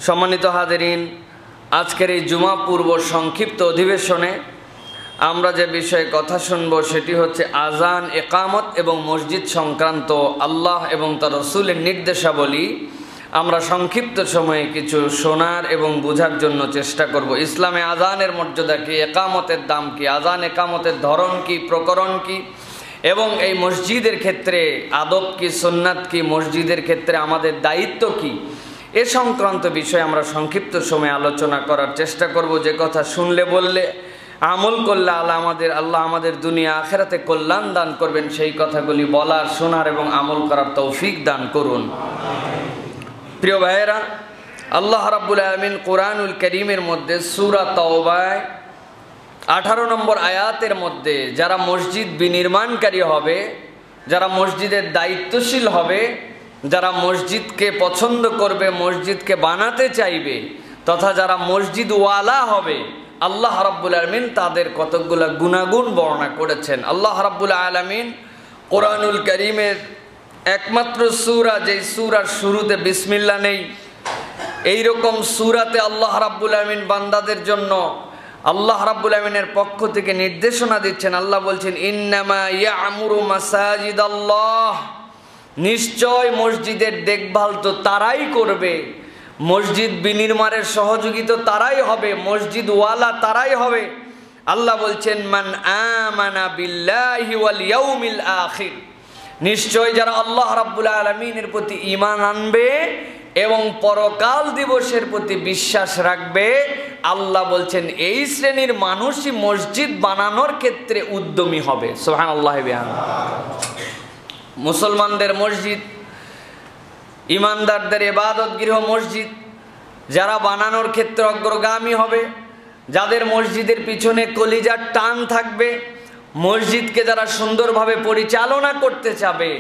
সম্মানিত হাজিরিন, আজকের এই জুমা পূর্ব সংক্ষিপ্ত অধিবেশনে আমরা যে বিষয়ে কথা শুনব সেটি হচ্ছে আজান, একামত এবং মসজিদ সংক্রান্ত আল্লাহ এবং তার রাসূলের নির্দেশাবলী। আমরা সংক্ষিপ্ত সময়ে কিছু শোনার এবং বোঝার জন্য চেষ্টা করব। ইসলামে আজানের মর্যাদা কী, একামতের দাম কী, আজান একামতের ধরন কী, প্রকরণ কী, এবং এই মসজিদের ক্ষেত্রে আদব কী, সুন্নাত কী, মসজিদের ক্ষেত্রে আমাদের দায়িত্ব কী, এ সংক্রান্ত বিষয়ে আমরা সংক্ষিপ্ত সময়ে আলোচনা করার চেষ্টা করব। যে কথা শুনলে বললে আমল করলে আল্লাহ আমাদের দুনিয়া আখেরাতে কল্যাণ দান করবেন, সেই কথাগুলি বলার, শোনার এবং আমল করার তৌফিক দান করুন। প্রিয় ভাইয়েরা, আল্লাহ রাব্বুল আলামিন কোরআনুল কারীমের মধ্যে সূরা তাওবায় 18 নম্বর আয়াতের মধ্যে যারা মসজিদ বিনির্মাণকারী হবে, যারা মসজিদের দায়িত্বশীল হবে, যারা মসজিদকে পছন্দ করবে, মসজিদকে বানাতে চাইবে, তথা যারা মসজিদ ওয়ালা হবে, আল্লাহ রাব্বুল আলামিন তাদের কতকগুলো গুণাগুণ বর্ণনা করেছেন। আল্লাহ রাব্বুল আলামিন কোরআনুল কারীমের একমাত্র সূরা, যেই সূরার শুরুতে বিসমিল্লাহ নেই, এই রকম সূরাতে আল্লাহ রাব্বুল আলামিন বান্দাদের জন্য আল্লাহ রাব্বুল আলামিনের পক্ষ থেকে নির্দেশনা দিচ্ছেন। আল্লাহ বলছেন, ইন্নামা ইয়ামুরু মাসাজিদাল্লাহ, নিশ্চয় মসজিদের দেখভাল তো তারাই করবে, মসজিদ বিনির্মাণের সহযোগিতা তারাই হবে, মসজিদ ওয়ালা তারাই হবে। আল্লাহ বলছেন, মান আমানা বিল্লাহি ওয়াল ইয়াউমিল আখির, নিশ্চয় যারা আল্লাহ রাব্বুল আলামিনের প্রতি ঈমান আনবে এবং পরকাল দিবসের প্রতি বিশ্বাস রাখবে, আল্লাহ বলছেন এই শ্রেণীর মানুষই মসজিদ বানানোর ক্ষেত্রে উদ্যমী হবে। সুবহানাল্লাহ। মুসলমানদের মসজিদ, ইমানদারদের ইবাদত গৃহ মসজিদ, যারা বানানোর ক্ষেত্রে অগ্রগামী হবে, যাদের মসজিদের পিছনে কলিজার টান থাকবে, মসজিদকে যারা সুন্দরভাবে পরিচালনা করতে চাবে,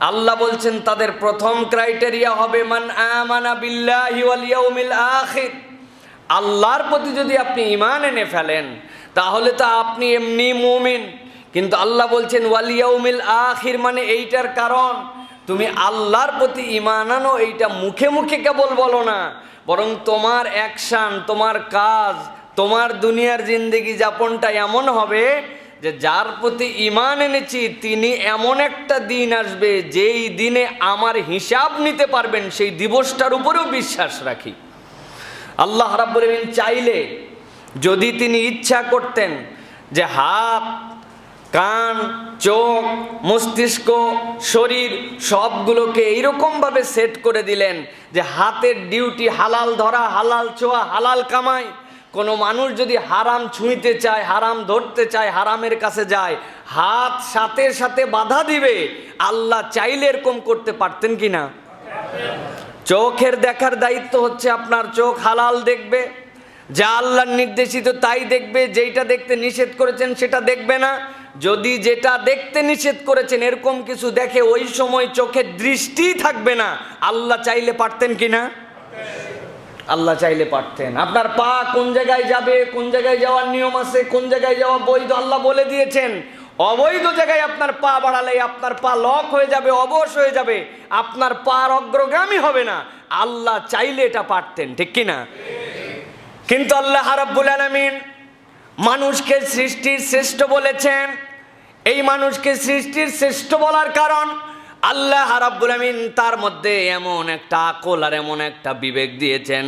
আল্লাহ বলছেন তাদের প্রথম ক্রাইটেরিয়া হবে মান আমানা বিল্লাহি ওয়াল ইয়াউমিল আখির। আল্লাহর প্রতি যদি আপনি ঈমান এনে ফেলেন তাহলে তো আপনি এমনি মুমিন, কিন্তু আল্লাহ বলছেন ওয়াল ইয়াউমিল আখির, মানে এইটার কারণ তুমি আল্লাহর প্রতি ঈমান আনো, এইটা মুখে মুখে কেবল বলো না, বরং তোমার অ্যাকশন, তোমার কাজ, তোমার দুনিয়ার জিন্দেগি যাপনটা এমন হবে যে যার প্রতি ঈমান এনেছি তিনি এমন একটা দিন আসবে যেই দিনে আমার হিসাব নিতে পারবেন, সেই দিবসটার উপরেও বিশ্বাস রাখি। আল্লাহ রাব্বুল আলামিন চাইলে, যদি তিনি ইচ্ছা করতেন যে হাত, কান, চোখ, মস্তিষ্ক, শরীর সবগুলোকে এইরকমভাবে সেট করে দিলেন যে হাতের ডিউটি হালাল ধরা, হালাল ছোঁয়া, হালাল কামাই। কোনো মানুষ যদি হারাম ছুঁইতে চায়, হারাম ধরতে চায়, হারামের কাছে যায়, হাত সাথে সাথে বাধা দিবে। আল্লাহ চাইলে এরকম করতে পারতেন কি না? চোখের দেখার দায়িত্ব হচ্ছে আপনার, চোখ হালাল দেখবে, যা আল্লাহর নির্দেশিত তাই দেখবে, যেইটা দেখতে নিষেধ করেছেন সেটা দেখবে না। যদি যেটা দেখতে নিষেধ করেছেন এরকম কিছু দেখে, ওই সময় চোখের দৃষ্টি থাকবে না। আল্লাহ চাইলে পারতেন কি না? আল্লাহ চাইলে পারতেন। আপনার পা কোন জায়গায় যাবে, কোন জায়গায় যাওয়ার নিয়ম আছে, কোন জায়গায় যাওয়া বৈধ আল্লাহ বলে দিয়েছেন। অবৈধ জায়গায় আপনার পা বাড়ালে আপনার পা লক হয়ে যাবে, অবশ হয়ে যাবে, আপনার পা অগ্রগামী হবে না। আল্লাহ চাইলে এটা পারতেন, ঠিক কি না? কিন্তু আল্লাহ রাব্বুল আলামিন মানুষকে সৃষ্টির শ্রেষ্ঠ বলেছেন। এই মানুষকে সৃষ্টির শ্রেষ্ঠ বলার কারণ, আল্লাহ রাব্বুল আলামিন তার মধ্যে এমন একটা আকল আর এমন একটা বিবেক দিয়েছেন,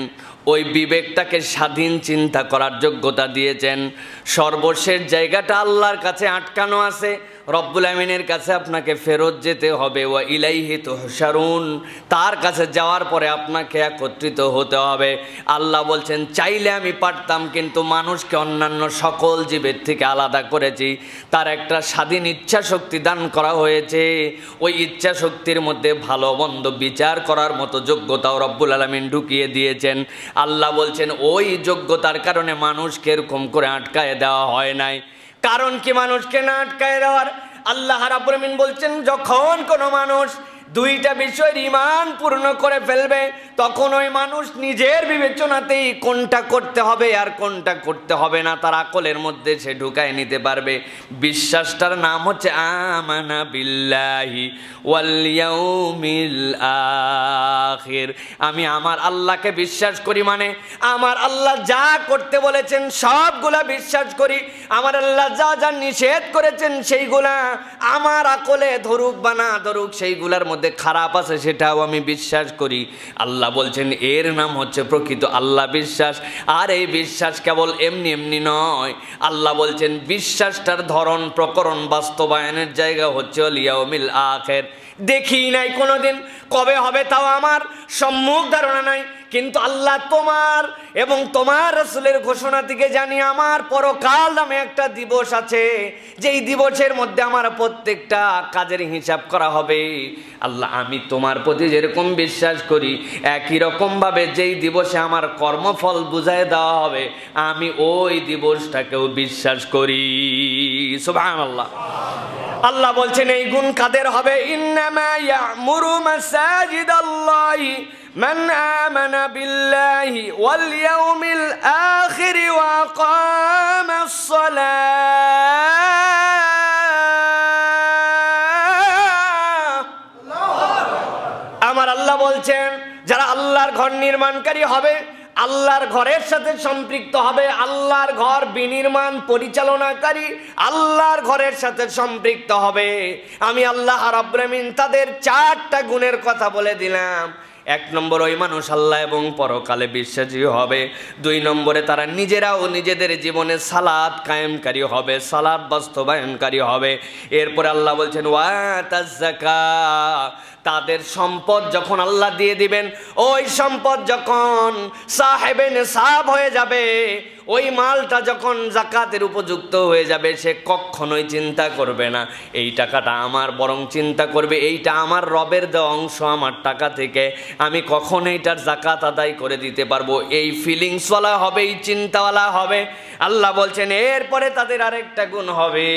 ওই বিবেকটাকে স্বাধীন চিন্তা করার যোগ্যতা দিয়েছেন। সর্বশেষ জায়গাটা আল্লাহর কাছে আটকানো আছে, রব্বুল আমিনের কাছে আপনাকে ফেরত যেতে হবে। ওয়া ইলাইহি তুহশারুন, তার কাছে যাওয়ার পরে আপনাকে একত্রিত হতে হবে। আল্লাহ বলছেন চাইলে আমি পারতাম, কিন্তু মানুষকে অন্যান্য সকল জীবের থেকে আলাদা করেছি, তার একটা স্বাধীন ইচ্ছা শক্তি দান করা হয়েছে। ওই ইচ্ছা শক্তির মধ্যে ভালো মন্দ বিচার করার মতো যোগ্যতাও রব্বুল আলামিন ঢুকিয়ে দিয়েছেন। আল্লাহ বলছেন ওই যোগ্যতার কারণে মানুষকে এরকম করে আটকায় দেওয়া হয় নাই। কারণ কি মানুষকে না আটকায় দেওয়ার? আল্লাহ রাব্বুল আলামিন বলছেন যখন কোনো মানুষ দুইটা বিষয়ের ঈমান পূর্ণ করে ফেলবে, তখন ওই মানুষ নিজের বিবেচনাতেই কোনটা করতে হবে আর কোনটা করতে হবে না তার আকলের মধ্যে সে ঢুকায় নিতে পারবে। বিশ্বাসটার নাম হচ্ছে আমানা বিল্লাহি ওয়াল ইয়াউমিল আখির। আমি আমার আল্লাহকে বিশ্বাস করি, মানে আমার আল্লাহ যা করতে বলেছেন সবগুলা বিশ্বাস করি, আমার আল্লাহ যা যা নিষেধ করেছেন সেইগুলা আমার আকলে ধরুক বা না ধরুক সেইগুলার মধ্যে খারাপ আছে সেটাও আমি বিশ্বাস করি। আল্লাহ বলছেন এর নাম হচ্ছে প্রকৃত আল্লাহ বিশ্বাস। আর এই বিশ্বাস কেবল এমনি এমনি নয়, আল্লাহ বলছেন বিশ্বাসটার ধরন প্রকরণ বাস্তবায়নের জায়গা হচ্ছে ইয়াউমিল আখির। দেখি নাই কোনোদিন, কবে হবে তাও আমার সম্মুখ ধারণা নাই, কিন্তু আল্লাহ তোমার এবং তোমার রাসূলের ঘোষণা থেকে জানি আমার পরকাল নামে একটা দিবস আছে, যেই দিবসের মধ্যে আমার প্রত্যেকটা কাজের হিসাব করা হবে। আল্লাহ আমি তোমার প্রতি যেরকম বিশ্বাস করি একই রকমভাবে যেই দিবসে আমার কর্মফল বুঝায় দেওয়া হবে আমি ওই দিবসটাকেও বিশ্বাস করি। সুবহানাল্লাহ। আল্লাহ বলছেন এই গুণ কাদের হবে? ইন্নামা ইয়া'মুরু মাসাজিদাল্লাহি মান আমানা বিল্লাহি ওয়াল ইয়াউমিল আখির ওয়া আকামাস সালাহ। আমার আল্লাহ বলছেন যারা আল্লাহর ঘর নির্মাণকারী হবে, আল্লাহর ঘরের সাথে সম্পৃক্ত হবে, আল্লাহর ঘর বিনির্মাণ পরিচালনাকারী আল্লাহর ঘরের সাথে সম্পৃক্ত হবে, আমি আল্লাহ রাব্বুল আমিন তাদের 4টা গুণের কথা বলে দিলাম। 1 নম্বর ওই মানুষ আল্লাহ এবং পরকালে বিশ্বাসী হবে। 2 নম্বরে তারা নিজেরাও নিজেদের জীবনে সালাত কায়েমকারী হবে, সালাত বাস্তবায়নকারী হবে। এরপরে আল্লাহ বলছেন ওয়াতাজ যাকাত, তাদের সম্পদ যখন আল্লাহ দিয়ে দিবেন, ওই সম্পদ যখন সাহেবে নিসাব হয়ে যাবে, ওই মালটা যখন যাকাতের উপযুক্ত হয়ে যাবে, সে কখনোই চিন্তা করবে না এই টাকাটা আমার, বরং চিন্তা করবে এইটা আমার রবের দেওয়া অংশ, আমার টাকা থেকে আমি কখন এইটার যাকাত আদায় করে দিতে পারবো। এই ফিলিংসওয়ালা হবে, এই চিন্তাওয়ালা হবে। আল্লাহ বলছেন এরপরে তাদের আরেকটা গুণ হবে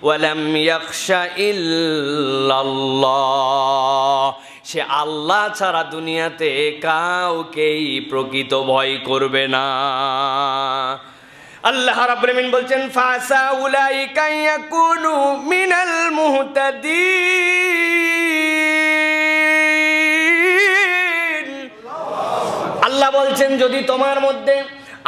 ওয়ালাম ইয়াখশা ইল্লাল্লাহ, সে আল্লাহ ছাড়া দুনিয়াতে কাউকেই প্রকৃত ভয় করবে না। আল্লাহ রাব্বুল আমিন বলছেন ফাসা উলাইকা ইয়াকুনু মিনাল মুহতাদিন। আল্লাহ বলছেন যদি তোমার মধ্যে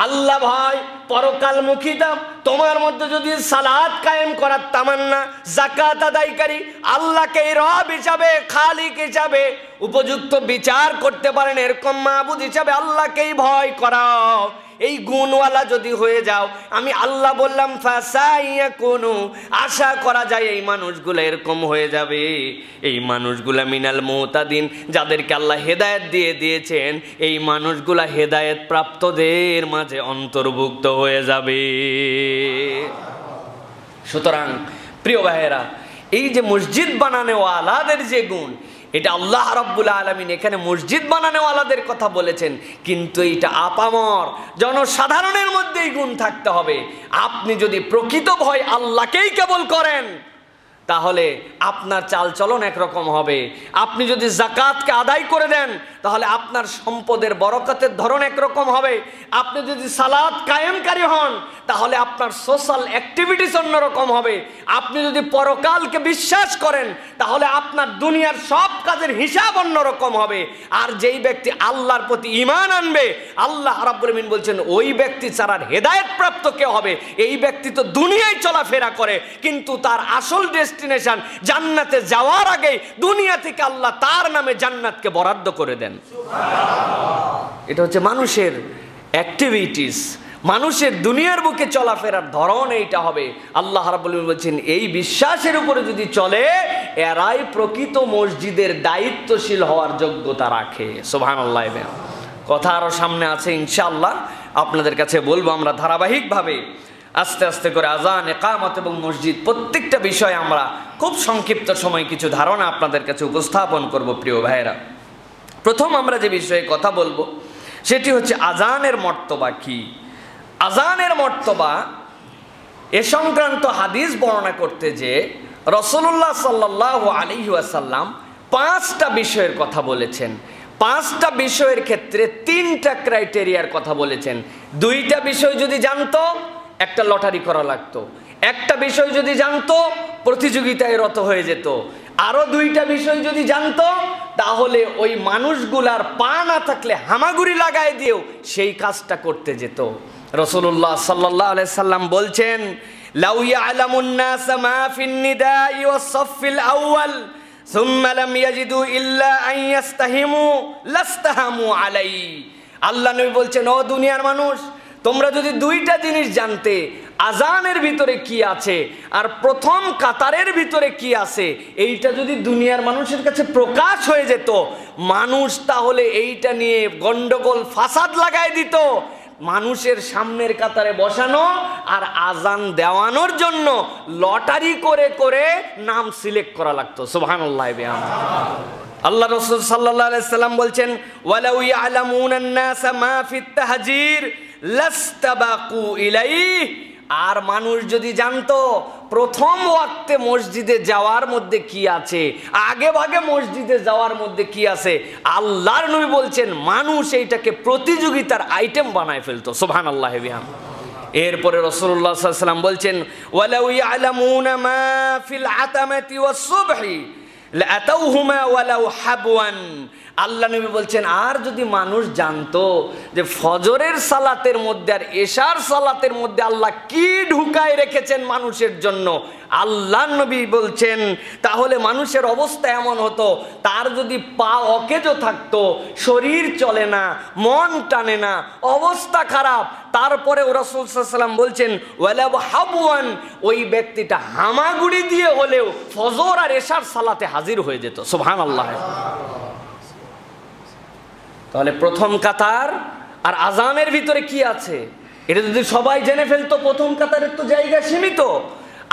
আল্লাহ ভয়, পরকালমুখিতা, তোমার মধ্যে যদি সালাত কায়েম করার তামান্না, যাকাত আদায়কারী, আল্লাহকে রব হিসাবে, খালিক হিসাবে উপযুক্ত বিচার করতে পারেন এরকম মাবুদ হিসাবে আল্লাহকেই ভয় করাও, এই গুণওয়ালা যদি হয়ে যাও, আমি আল্লাহ বললাম ফাসাইয়াকুনু, আশা করা যায় এই মানুষগুলো এরকম হয়ে যাবে। এই মানুষগুলা মিনাল মুহতাদিন, যাদেরকে আল্লাহ হেদায়েত দিয়ে দিয়েছেন, এই মানুষগুলা হেদায়েত প্রাপ্তদের মাঝে অন্তর্ভুক্ত হয়ে যাবে। সুতরাং প্রিয় ভাইয়েরা, এই যে মসজিদ বানানোওয়ালাদের যে গুণ, এটা আল্লাহ রাব্বুল আলামিন এখানে মসজিদ বানানোওয়ালাদের কথা বলেছেন, কিন্তু এইটা আপামর জনসাধারণের মধ্যেই গুণ থাকতে হবে। আপনি যদি প্রকৃত ভয় আল্লাহকেই কেবল করেন তাহলে আপনার চালচলন একরকম হবে। আপনি যদি যাকাতকে আদায় করে দেন তাহলে আপনার সম্পদের বরকতের ধরন একরকম হবে। আপনি যদি সালাত কায়েমকারী হন তাহলে আপনার সোশ্যাল অ্যাক্টিভিটিস অন্যরকম হবে। আপনি যদি পরকালকে বিশ্বাস করেন তাহলে আপনার দুনিয়ার সব কাজের হিসাব অন্যরকম হবে। আর যেই ব্যক্তি আল্লাহর প্রতি ঈমান আনবে, আল্লাহ রাব্বুল আমিন বলছেন ওই ব্যক্তি ছাড়া হেদায়েত প্রাপ্ত কে হবে? এই ব্যক্তি তো দুনিয়ায় চলাফেরা করে, কিন্তু তার আসল ডেস্টিনেশন জান্নাতে যাওয়ার আগে দুনিয়া থেকে আল্লাহ তার নামে জান্নাতকে বরাদ্দ করে দেন। এটা হচ্ছে মানুষের অ্যাক্টিভিটিস, মানুষের দুনিয়ার বুকে চলাফেরার ধরন এইটা হবে। আল্লাহ রাব্বুল আলামিন বলছেন এই বিশ্বাসের উপরে যদি চলে এরাই প্রকৃত মসজিদের দায়িত্বশীল হওয়ার যোগ্যতা রাখে। সুবহানাল্লাহ। কথা আরো সামনে আছে ইনশাআল্লাহ, আপনাদের কাছে বলবো। আমরা ধারাবাহিকভাবে আস্তে আস্তে করে আযান, ইকামত এবং মসজিদ প্রত্যেকটা বিষয়ে আমরা খুব সংক্ষিপ্ত সময় কিছু ধারণা আপনাদের কাছে উপস্থাপন করব। প্রিয় ভাইয়েরা, প্রথম আমরা যে বিষয়ে কথা বলবো সেটি হচ্ছে আযানের মর্তবা কি। আযানের মর্তবা এ সংক্রান্ত হাদিস বর্ণনা করতে যে রাসূলুল্লাহ সাল্লাল্লাহু আলাইহি ওয়াসাল্লাম পাঁচটা বিষয়ের কথা বলেছেন। পাঁচটা বিষয়ের ক্ষেত্রে তিনটা ক্রাইটেরিয়ার কথা বলেছেন। দুইটা বিষয় যদি জানতো একটা লটারি করা লাগতো, একটা বিষয় যদি জানতো প্রতিযোগিতায় রত হয়ে যেত, আরো দুইটা বিষয় যদি জানতো তাহলে ওই মানুষগুলার পা না থাকলে হামাগুড়ি লাগায় দিয়েও সেই কাজটা করতে যেত। রাসূলুল্লাহ সাল্লাল্লাহু আলাইহি সাল্লাম বলছেন, লাউ ইয়ালামুন নাস মা ফিন নিদাই ওয়াস সাফিল আউয়াল সুম্মা লাম ইয়াজিদু ইল্লা আন ইস্তাহিমু লাস্তাহামু আলাইহি। আল্লাহ নবী বলছেন, ও দুনিয়ার মানুষ, তোমরা যদি দুইটা জিনিস জানতে, আজানের ভিতরে কি আছে আর প্রথম কাতারের ভিতরে কি আছে, এইটা যদি দুনিয়ার মানুষের কাছে প্রকাশ হয়ে যেত, মানুষ তাহলে এইটা নিয়ে গন্ডগোল ফাসাদ লাগাই দিত। মানুষের সামনের কাতারে বসানো আর আজান দেওয়ানোর জন্য লটারি করে করে নাম সিলেক্ট করা লাগতো। সুবহানাল্লাহ। আল্লাহ রাসূল সাল্লাল্লাহু আলাইহি সাল্লাম বলছেন, ওয়ালাউ ইয়ালামুনান নাস মা ফিত তাহজির লাস্তাবাকু ইলাইহি। আর মানুষ যদি জানতো প্রথম ওয়াক্তে মসজিদে যাওয়ার মধ্যে কি আছে, আগে ভাগে মসজিদে যাওয়ার মধ্যে কি আছে, আল্লাহর নবী বলছেন মানুষ এইটাকে প্রতিযোগিতার আইটেম বানায় ফেলতো। সুবহানাল্লাহ। এরপরে রাসূলুল্লাহ সাল্লাল্লাহু আলাইহি ওয়াসাল্লাম বলছেন, ওয়ালাউ ইয়ালামুনা মা ফিল আতামাতি ওয়াস সুবহি লাআতাউহুমা ওয়ালাউ হাবওয়ান। আল্লাহ নবী বলছেন, আর যদি মানুষ জানতো যে ফজরের সালাতের মধ্যে আর এশার সালাতের মধ্যে আল্লাহ কি ঢুকায় রেখেছেন মানুষের জন্য, আল্লাহ নবী বলছেন তাহলে মানুষের অবস্থা এমন হতো, তার যদি পা অকেজো থাকতো, শরীর চলে না, মন টানে না, অবস্থা খারাপ, তারপরে রাসূল সাল্লাল্লাহু আলাইহি ওয়াসাল্লাম বলছেন ওয়ালাউ হাবওয়ান, ওই ব্যক্তিটা হামাগুড়ি দিয়ে হলেও ফজর আর এশার সালাতে হাজির হয়ে যেত। সুবহানাল্লাহ। তাহলে প্রথম কাতার আর আজানের ভিতরে কি আছে এটা যদি সবাই জেনে ফেলতো, প্রথম কাতারের তো জায়গা সীমিত,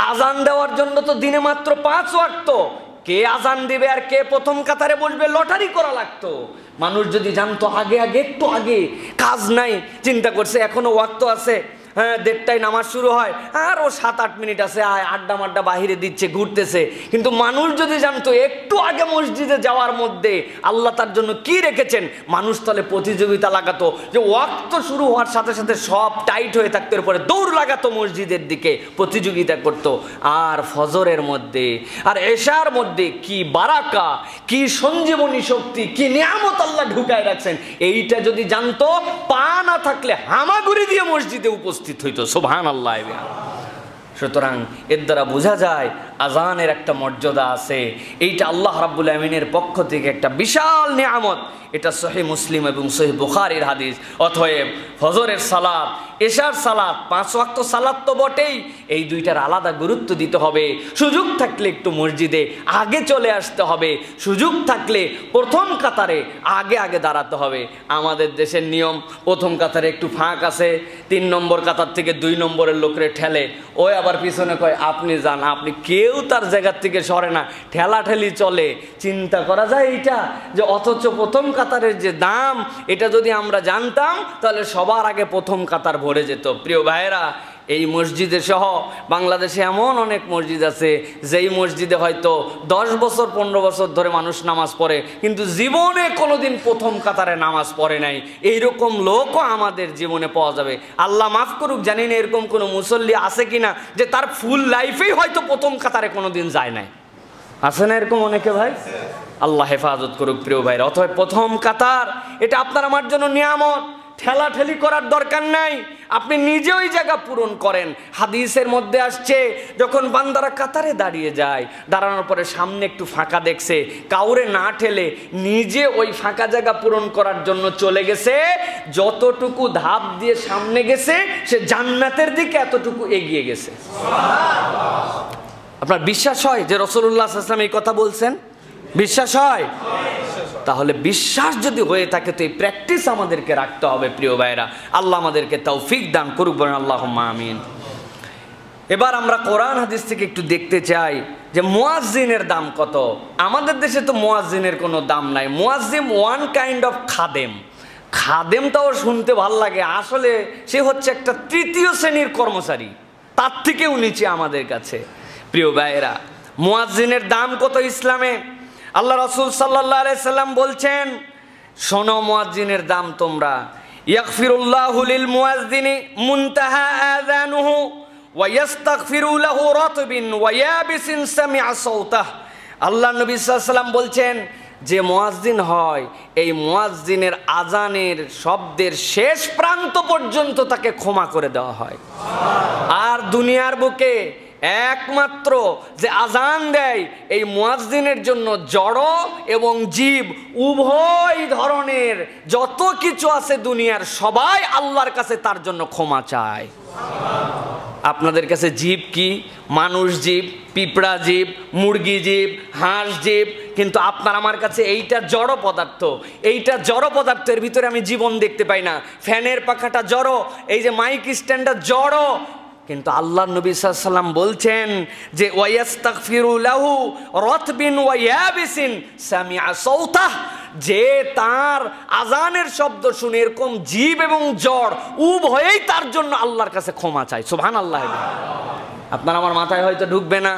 আজান দেওয়ার জন্য তো দিনে মাত্র 5 ওয়াক্ত, কে আজান দিবে আর কে প্রথম কাতারে বসবে লটারি করা লাগতো। মানুষ যদি জানতো আগে আগে, একটু আগে, কাজ নাই, চিন্তা করছে এখনো ওয়াক্ত আছে, হ্যাঁ 1:30টায় নামাজ শুরু হয়, আর ও 7-8 মিনিট আছে, আড্ডা মাড্ডা বাহিরে দিচ্ছে, ঘুরতেছে। কিন্তু মানুষ যদি জানতো একটু আগে মসজিদে যাওয়ার মধ্যে আল্লাহ তার জন্য কি রেখেছেন, মানুষ তাহলে প্রতিযোগিতা লাগাতো, যে ওয়াক্ত শুরু হওয়ার সাথে সাথে সব টাইট হয়ে থাকতো, এরপরে দৌড় লাগাতো মসজিদের দিকে, প্রতিযোগিতা করতো। আর ফজরের মধ্যে আর এশার মধ্যে কি বারাকা, কি সঞ্জীবনী শক্তি, কি নিয়ামত আল্লাহ ঢুকায় রাখছেন, এইটা যদি জানতো, পা না থাকলে হামাগুড়ি দিয়ে মসজিদে উপস্থিত হইতো। সুবহানাল্লাহ। সুতরাং এর দ্বারা বোঝা যায় আজানের একটা মর্যাদা আছে, এইটা আল্লাহ রাব্বুল আমিনের পক্ষ থেকে একটা বিশাল নিয়ামত। এটা সহিহ মুসলিম এবং সহিহ বুখারীর হাদিস। অতএব ফজরের সালাত, এশার সালাত, 5 ওয়াক্ত সালাত তো বটেই, এই দুইটার আলাদা গুরুত্ব দিতে হবে। সুযোগ থাকলে একটু মসজিদে আগে চলে আসতে হবে, সুযোগ থাকলে প্রথম কাতারে আগে আগে দাঁড়াতে হবে। আমাদের দেশের নিয়ম, প্রথম কাতারে একটু ফাঁক আছে, 3 নম্বর কাতার থেকে 2 নম্বরের লোকরে ঠেলে, ওই আবার পিছনে কয় আপনি যান, আপনি, কেউ তার জায়গার থেকে সরে না, ঠেলাঠেলি চলে। চিন্তা করা যায় এইটা, যে অথচ প্রথম কাতারের যে দাম, এটা যদি আমরা জানতাম তাহলে সবার আগে প্রথম কাতার ভরে যেত। প্রিয় ভাইয়েরা, এই মসজিদে সহ বাংলাদেশে এমন অনেক মসজিদ আছে যেই মসজিদে হয়তো 10 বছর 15 বছর ধরে মানুষ নামাজ পড়ে, কিন্তু জীবনে কোনোদিন প্রথম কাতারে নামাজ পড়ে নাই। এইরকম লোকও আমাদের জীবনে পাওয়া যাবে। আল্লাহ মাফ করুক, জানি না এরকম কোনো মুসল্লি আছে কিনা যে তার ফুল লাইফেই হয়তো প্রথম কাতারে কোনোদিন যায় নাই। আছে না এরকম অনেকে ভাই? আল্লাহ হেফাজত করুক প্রিয় ভাইরা। অথবা প্রথম কাতার এটা আপনার আমার জন্য নিয়ামত, ঠেলাঠেলি করার দরকার নাই, আপনি নিজে ওই জায়গা পূরণ করেন। হাদিসের মধ্যে আসছে, যখন বান্দারা কাতারে দাঁড়িয়ে যায়, দাঁড়ানোর পরে সামনে একটু ফাঁকা দেখছে, কাউরে না ঠেলে নিজে ওই ফাঁকা জায়গা পূরণ করার জন্য চলে গেছে। যতটুকু ধাপ দিয়ে সামনে গেছে, সে জান্নাতের দিকে এতটুকু এগিয়ে গেছে। আপনার বিশ্বাস হয় যে রাসূলুল্লাহ সাল্লাল্লাহু আলাইহি ওয়াসাল্লাম এই কথা বলছেন? বিশ্বাস হয়? তাহলে বিশ্বাস যদি হয়ে থাকে তো এই প্র্যাকটিস আমাদেরকে রাখতে হবে প্রিয় ভাইরা। আল্লাহ আমাদেরকে তৌফিক দান করুক, বলেন আল্লাহুম্মা আমিন। এবার আমরা কোরআন হাদিস থেকে একটু দেখতে চাই যে মুয়াজ্জিনের দাম কত। আমাদের দেশে তো মুয়াজ্জিনের কোনো দাম নাই। মুয়াজ্জিন ওয়ান কাইন্ড অফ খাদেম। খাদেমটাও শুনতে ভাল লাগে, আসলে সে হচ্ছে একটা 3য় শ্রেণীর কর্মচারী, তার থেকেও নিচে আমাদের কাছে। প্রিয় ভাইয়েরা, মুয়াজ্জিনের দাম কত ইসলামে? আল্লাহ রাসূল সাল্লাল্লাহু আলাইহি সাল্লাম বলছেন, শোনো মুয়াজ্জিনের দাম তোমরা। ইয়াগফিরুল্লাহু লিল মুয়াজ্জিনি মুনতাহা আযানুহু ওয়া ইস্তাগফিরু লাহু রাতবিন ওয়া ইয়াবিসিন সামি'a সাওতাহ। আল্লাহ নবী সাল্লাল্লাহু আলাইহি সাল্লাম বলছেন, যে মুয়াজ্জিন হয় এই মুয়াজ্জিনের আজানের শব্দের শেষ প্রান্ত পর্যন্ত তাকে ক্ষমা করে দেওয়া হয়। আর দুনিয়ার বুকে একমাত্র যে আজান দেয় এই মুয়াজ্জিনের জন্য জড় এবং জীব উভয় ধরনের যত কিছু আছে দুনিয়ার সবাই আল্লাহর কাছে তার জন্য ক্ষমা চায়। আপনাদের কাছে জীব কি? মানুষ জীব, পিঁপড়া জীব, মুরগি জীব, হাঁস জীব, কিন্তু আপনার আমার কাছে এইটা জড় পদার্থ। এইটা জড় পদার্থের ভিতরে আমি জীবন দেখতে পাই না। ফ্যানের পাখাটা জড়, এই যে মাইক স্ট্যান্ডটা জড়, কিন্তু আল্লাহ নবী সাল্লাল্লাহু আলাইহি ওয়াসাল্লাম বলছেন যে ওয়াইস্তাগফিরু লাহু রাতবিন ওয়া ইয়াবিসিন সামি'a সাওতাহ, যে তার আজানের শব্দ শুনে এরকম জীব এবং জড় উভয়েই তার জন্য আল্লাহর কাছে ক্ষমা চায়। সুবহানাল্লাহ। আপনার আমার মাথায় হয়তো ঢুকবে না,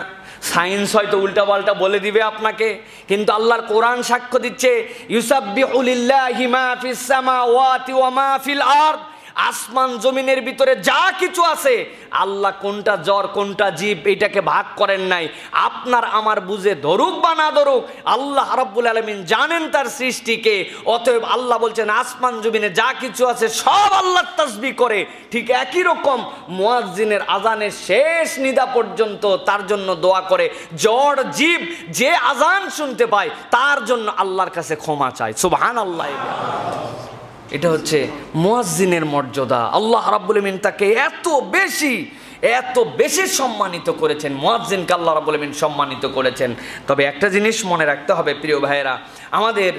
সায়েন্স হয়তো উল্টাপাল্টা বলে দিবে আপনাকে, কিন্তু আল্লাহর কোরআন সাক্ষ্য দিচ্ছে, ইউসাব্বিহু লিল্লাহি মা ফিস সামাওয়াতি ওয়া মা ফিল আরদ। আসমান জমিনের ভিতরে যা কিছু আছে আল্লাহ কোনটা জড় কোনটা জীব এটাকে ভাগ করেন নাই। আপনার আমার বুঝে ধরুক বা না ধরুক, আল্লাহ রাব্বুল আলামিন জানেন তার সৃষ্টিকে। অতএব আল্লাহ বলছেন আসমান জমিনে যা কিছু আছে সব আল্লাহর তাসবিহ করে। ঠিক একই রকম মুয়াজ্জিনের আজানের শেষ নিদা পর্যন্ত তার জন্য দোয়া করে। জড় জীব যে আজান শুনতে পায় তার জন্য আল্লাহর কাছে ক্ষমা চায়। সুবহানাল্লাহ। এটা হচ্ছে মুয়াজ্জিনের মর্যাদা। আল্লাহ রাব্বুল আলামিন তাকে এত বেশি সম্মানিত করেছেন। মুয়াজ্জিনকে আল্লাহ রাব্বুল আলামিন সম্মানিত করেছেন। তবে একটা জিনিস মনে রাখতে হবে প্রিয় ভাইয়েরা, আমাদের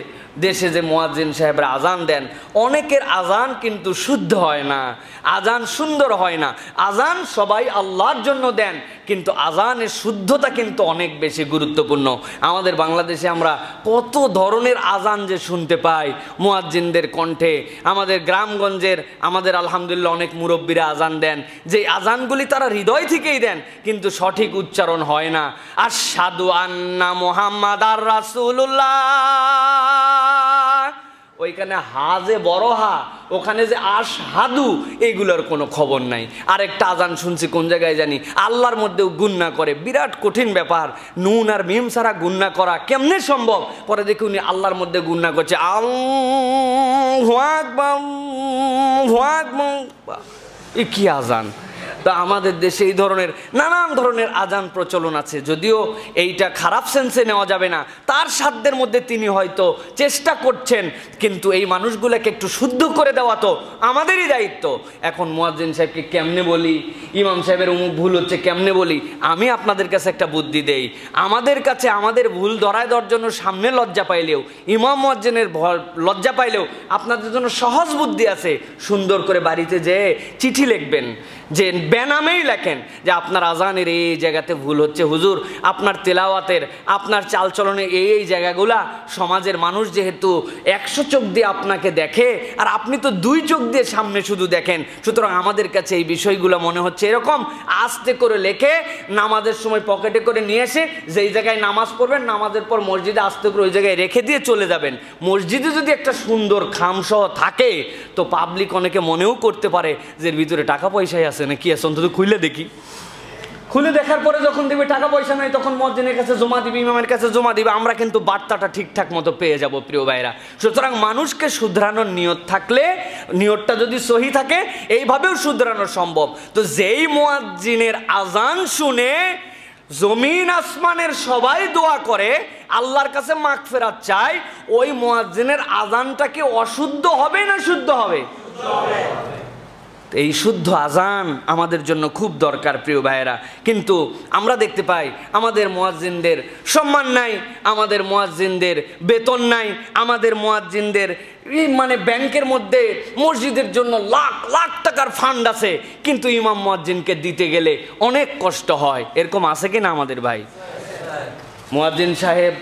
দেশে যে মুয়াজ্জিন সাহেবরা আজান দেন, অনেকের আজান কিন্তু শুদ্ধ হয় না, আজান সুন্দর হয় না। আজান সবাই আল্লাহর জন্য দেন, কিন্তু আজানের শুদ্ধতা কিন্তু অনেক বেশি গুরুত্বপূর্ণ। আমাদের বাংলাদেশে আমরা কত ধরনের আজান যে শুনতে পাই মুয়াজ্জিনদের কণ্ঠে। আমাদের গ্রামগঞ্জের আমাদের আলহামদুলিল্লাহ অনেক মুরব্বীরা আজান দেন, যে আজানগুলি তারা হৃদয় থেকেই দেন, কিন্তু সঠিক উচ্চারণ হয় না। আশহাদু আন্না মুহাম্মাদার রাসূলুল্লাহ, ওইখানে হা যে বড় হা, ওখানে যে আশহাদু, এইগুলোর কোনো খবর নাই। আরেকটা আজান শুনছি কোন জায়গায় জানি, আল্লাহর মধ্যেও গুন্না করে, বিরাট কঠিন ব্যাপার। নুন আর মিম ছাড়া গুন্না করা কেমনে সম্ভব? পরে দেখি উনি আল্লাহর মধ্যে গুন্না করছে, আল্লাহু আকবার, আল্লাহু আকবার। এ কি আজান? তা আমাদের দেশে এই ধরনের নানান ধরনের আজান প্রচলন আছে, যদিও এইটা খারাপ সেন্সে নেওয়া যাবে না। তার সাধ্যের মধ্যে তিনি হয়তো চেষ্টা করছেন, কিন্তু এই মানুষগুলোকে একটু শুদ্ধ করে দেওয়া তো আমাদেরই দায়িত্ব। এখন মুয়াজ্জিন সাহেবকে কেমনে বলি, ইমাম সাহেবের অমুক ভুল হচ্ছে কেমনে বলি? আমি আপনাদের কাছে একটা বুদ্ধি দেই, আমাদের কাছে আমাদের ভুল ধরায় দেওয়ার জন্য সামনে লজ্জা পাইলেও, ইমাম মুয়াজ্জিনের লজ্জা পাইলেও আপনাদের জন্য সহজ বুদ্ধি আছে। সুন্দর করে বাড়িতে যেয়ে চিঠি লিখবেন, যে বেনামেই লেখেন যে আপনার আজানের এই জায়গাতে ভুল হচ্ছে হুজুর, আপনার তেলাওয়াতের আপনার চালচলনে এই জায়গাগুলা সমাজের মানুষ যেহেতু 100 চোখ দিয়ে আপনাকে দেখে আর আপনি তো 2 চোখ দিয়ে সামনে শুধু দেখেন, সুতরাং আমাদের কাছে এই বিষয়গুলো মনে হচ্ছে এরকম। আস্তে করে লেখে নামাজের সময় পকেটে করে নিয়ে এসে যেই জায়গায় নামাজ পড়বেন, নামাজের পর মসজিদে আস্তে করে ওই জায়গায় রেখে দিয়ে চলে যাবেন। মসজিদে যদি একটা সুন্দর খামসহ থাকে তো পাবলিক অনেকে মনেও করতে পারে যে এর ভিতরে টাকা পয়সাই আছে না কি আছে, অন্তত খুলে দেখি। খুলে দেখার পরে যখন দেখবে টাকা পয়সা নাই, তখন মুয়াজ্জিনের কাছে জমা দিবে, ইমামের কাছে জমা দিবে, আমরা কিন্তু বার্তাটা ঠিকঠাক মতো পেয়ে যাব প্রিয় ভাইরা। সুতরাং মানুষকে শুধরানোর নিয়ত থাকলে, নিয়তটা যদি সহি থাকে, এইভাবেও শুধরানো সম্ভব। তো যেই মুয়াজ্জিনের আজান শুনে জমিন আসমানের সবাই দোয়া করে, আল্লাহর কাছে মাগফিরাত চায়, ওই মুয়াজ্জিনের আজানটা কি অশুদ্ধ হবে না শুদ্ধ হবে? এই শুদ্ধ আজান আমাদের জন্য খুব দরকার প্রিয় ভাইয়েরা। কিন্তু আমরা দেখতে পাই আমাদের মুয়াজ্জিনদের সম্মান নাই, আমাদের মুয়াজ্জিনদের বেতন নাই, আমাদের মুয়াজ্জিনদের মানে ব্যাংকের মধ্যে মসজিদের জন্য লাখ লাখ টাকার ফান্ড আছে, কিন্তু ইমাম মুয়াজ্জিনকে দিতে গেলে অনেক কষ্ট হয়। এরকম আছে কি না আমাদের ভাই? মুয়াজ্জিন সাহেব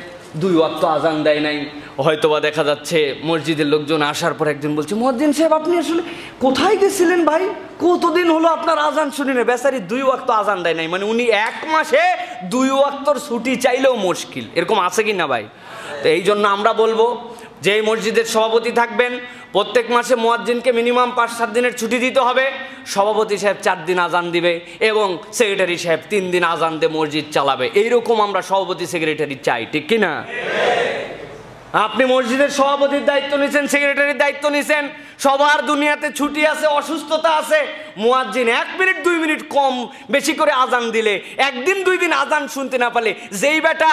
2 ওয়াক্ত আজান দেয় নাই, হয়তোবা দেখা যাচ্ছে মসজিদের লোকজন আসার পর একজন বলছে, মুয়াজ্জিন সাহেব আপনি আসলে কোথায় গেছিলেন ভাই, কতদিন হলো আপনার আজান শুনি না। বেচারি 2 ওয়াক্ত আজান দেয় নাই, মানে উনি 1 মাসে 2 ওয়াক্তর ছুটি চাইলেও মুশকিল, এরকম আছে কি না ভাই? তো এই জন্য আমরা বলবো, যে মসজিদের সভাপতি থাকবেন প্রত্যেক মাসে মুয়াজ্জিনকে মিনিমাম 5-7 দিনের ছুটি দিতে হবে। সভাপতি সাহেব 4 দিন আজান দিবে এবং সেক্রেটারি সাহেব 3 দিন আজান দিয়ে মসজিদ চালাবে। এইরকম আমরা সভাপতি সেক্রেটারি চাই, ঠিক কিনা? আপনি মসজিদের সভাপতির দায়িত্ব নিছেন, সেক্রেটারির দায়িত্ব নিছেন, সবার দুনিয়াতে ছুটি আছে, অসুস্থতা আছে। মুয়াজ্জিন 1 মিনিট 2 মিনিট কম বেশি করে আজান দিলে, 1 দিন 2 দিন আজান শুনতে না পারলে, যেই বেটা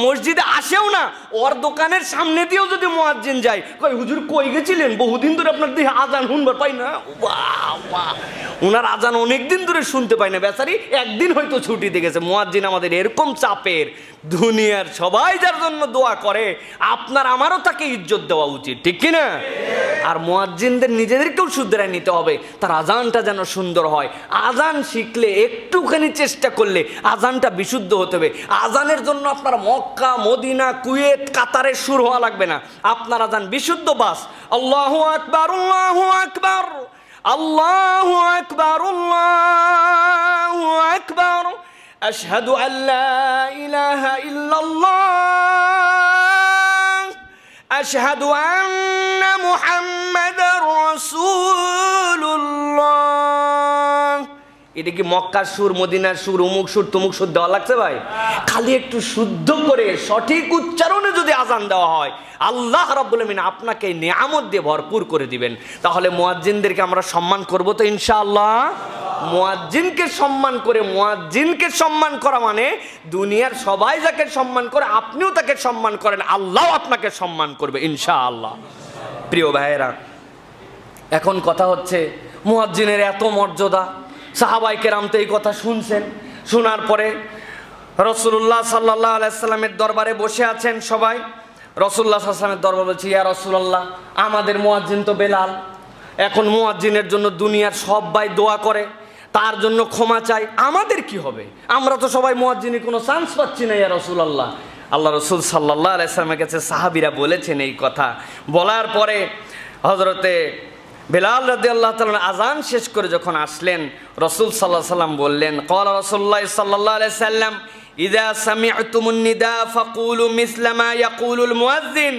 মসজিদে আসেও না, ওর দোকানের সামনে দিয়েও যদি মুয়াজ্জিন যায়, কই হুজুর কই গেছিলেন, বহুদিন ধরে আপনার দিয়ে আজান শুনবার পাই না। ওনার আজান অনেক দিন ধরে শুনতে পাই না, বেচারি 1 দিন হয়তো ছুটি দিয়ে গেছে। মুয়াজ্জিন আমাদের এরকম চাপের, দুনিয়ার সবাই যার জন্য দোয়া করে, আপনার আমারও তাকে ইজ্জত দেওয়া উচিত, ঠিক কিনা? আর মুয়াজ্জিনদের নিজেদেরকেও শুধরায় নিতে হবে, তার আজানটা যেন সুন্দর হয়। আজান শিখলে, একটুখানি চেষ্টা করলে আজানটা বিশুদ্ধ হতে হবে। আজানের জন্য আপনার মক্কা, মদিনা, কুয়েত, কাতারে সুর হওয়া লাগবে না, আপনার আজান বিশুদ্ধ বাস। আল্লাহু আকবার, আল্লাহু আকবার, আল্লাহু আকবার, আল্লাহু আকবার, আশহাদু আল্লা ইলাহা ইল্লাল্লাহ, আশহাদু আন্না মুহাম্মাদার রাসূলুল্লাহ। এটা কি মক্কার সুর, মদিনার সুর, অমুক সুর তমুক সুর দেওয়া লাগছে ভাই? খালি একটু শুদ্ধ করে সঠিক উচ্চারণে যদি আজান দেওয়া হয়, আল্লাহ রাব্বুল আমিন আপনাকে নিয়ামত দিয়ে ভরপুর করে দিবেন। তাহলে মুয়াজ্জিনদেরকে আমরা সম্মান করব তো ইনশাআল্লাহ। মুয়াজ্জিনকে সম্মান করে, মুয়াজ্জিনকে সম্মান করা মানে দুনিয়ার সবাই যাকে সম্মান করে আপনিও তাকে সম্মান করেন, আল্লাহ আপনাকে সম্মান করবে ইনশাআল্লাহ। প্রিয় ভাইয়েরা, এখন কথা হচ্ছে মুয়াজ্জিনের এত মর্যাদা, সাহাবায়ে কেরাম তো এই কথা শুনছেন। শোনার পরে রাসূলুল্লাহ সাল্লাল্লাহু আলাইহি সাল্লামের দরবারে বসে আছেন সবাই। রাসূলুল্লাহ সাল্লাল্লাহু আলাইহি সাল্লামের দরবারে বলছি, ইয়া রাসূলুল্লাহ, আমাদের মুয়াজ্জিন তো বেলাল, এখন মুয়াজ্জিনের জন্য দুনিয়ার সবাই দোয়া করে, তার জন্য ক্ষমা চাই, আমাদের কি হবে? আমরা তো সবাই মুয়াজ্জিনে কোনো চান্স পাচ্ছি না ইয়া রাসূলুল্লাহ। আল্লাহ রাসূল সাল্লাল্লাহু আলাইহি সাল্লামের কাছে সাহাবীরা বলেছেন এই কথা। বলার পরে হযরতে বেলাল রাদিয়াল্লাহু তাআলা আজান শেষ করে যখন আসলেন, রাসূল সাল্লাল্লাহু আলাইহি সাল্লাম বললেন, ক্বালা রাসূলুল্লাহ সাল্লাল্লাহু আলাইহি সাল্লাম, ইযা সামি'তুমুন নিদা ফাকুলু মিসলা মা ইয়াকুলুল মুয়াজ্জিন,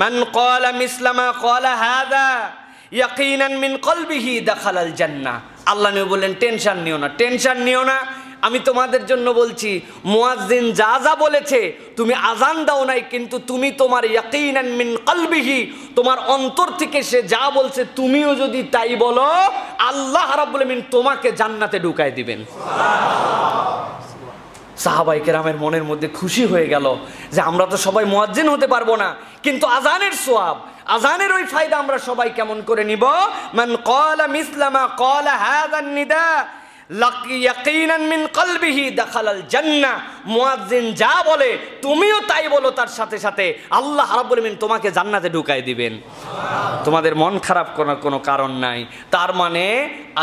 মান ক্বালা মিসলা মা ক্বালা হাযা ইয়াকিনান মিন কলবিহি দাখালাল জান্নাহ। আল্লাহ নবী বললেন, টেনশন নিও না, টেনশন নিও না, আমি তোমাদের জন্য বলছি, মুয়াজ্জিন যা যা বলেছে তুমি আজান দাও নাই, কিন্তু তুমি তোমার ইয়াকিনান মিন কলবিহি, তোমার অন্তর থেকে সে যা বলছে তুমিও যদি তাই বলো, আল্লাহ রাব্বুল আমিন তোমাকে জান্নাতে ঢুকায় দিবেন। সাহাবায়ে কেরামের মনের মধ্যে খুশি হয়ে গেল যে আমরা তো সবাই মুয়াজ্জিন হতে পারবো না, কিন্তু আজানের সওয়াব, আজানের ওই ফায়দা আমরা সবাই কেমন করে নিব? মান ক্বালা মিসলা মা ক্বালা হাযান নিদা ইয়াকিনান মিন কলবিহি দাখালাল জান্নাহ। মুয়াজ্জিন যা বলে তুমিও তাই বলো, তার সাথে সাথে আল্লাহ রাব্বুল আমিন তোমাকে জান্নাতে ঢুকাই দিবেন। তোমাদের মন খারাপ করার কোনো কারণ নাই। তার মানে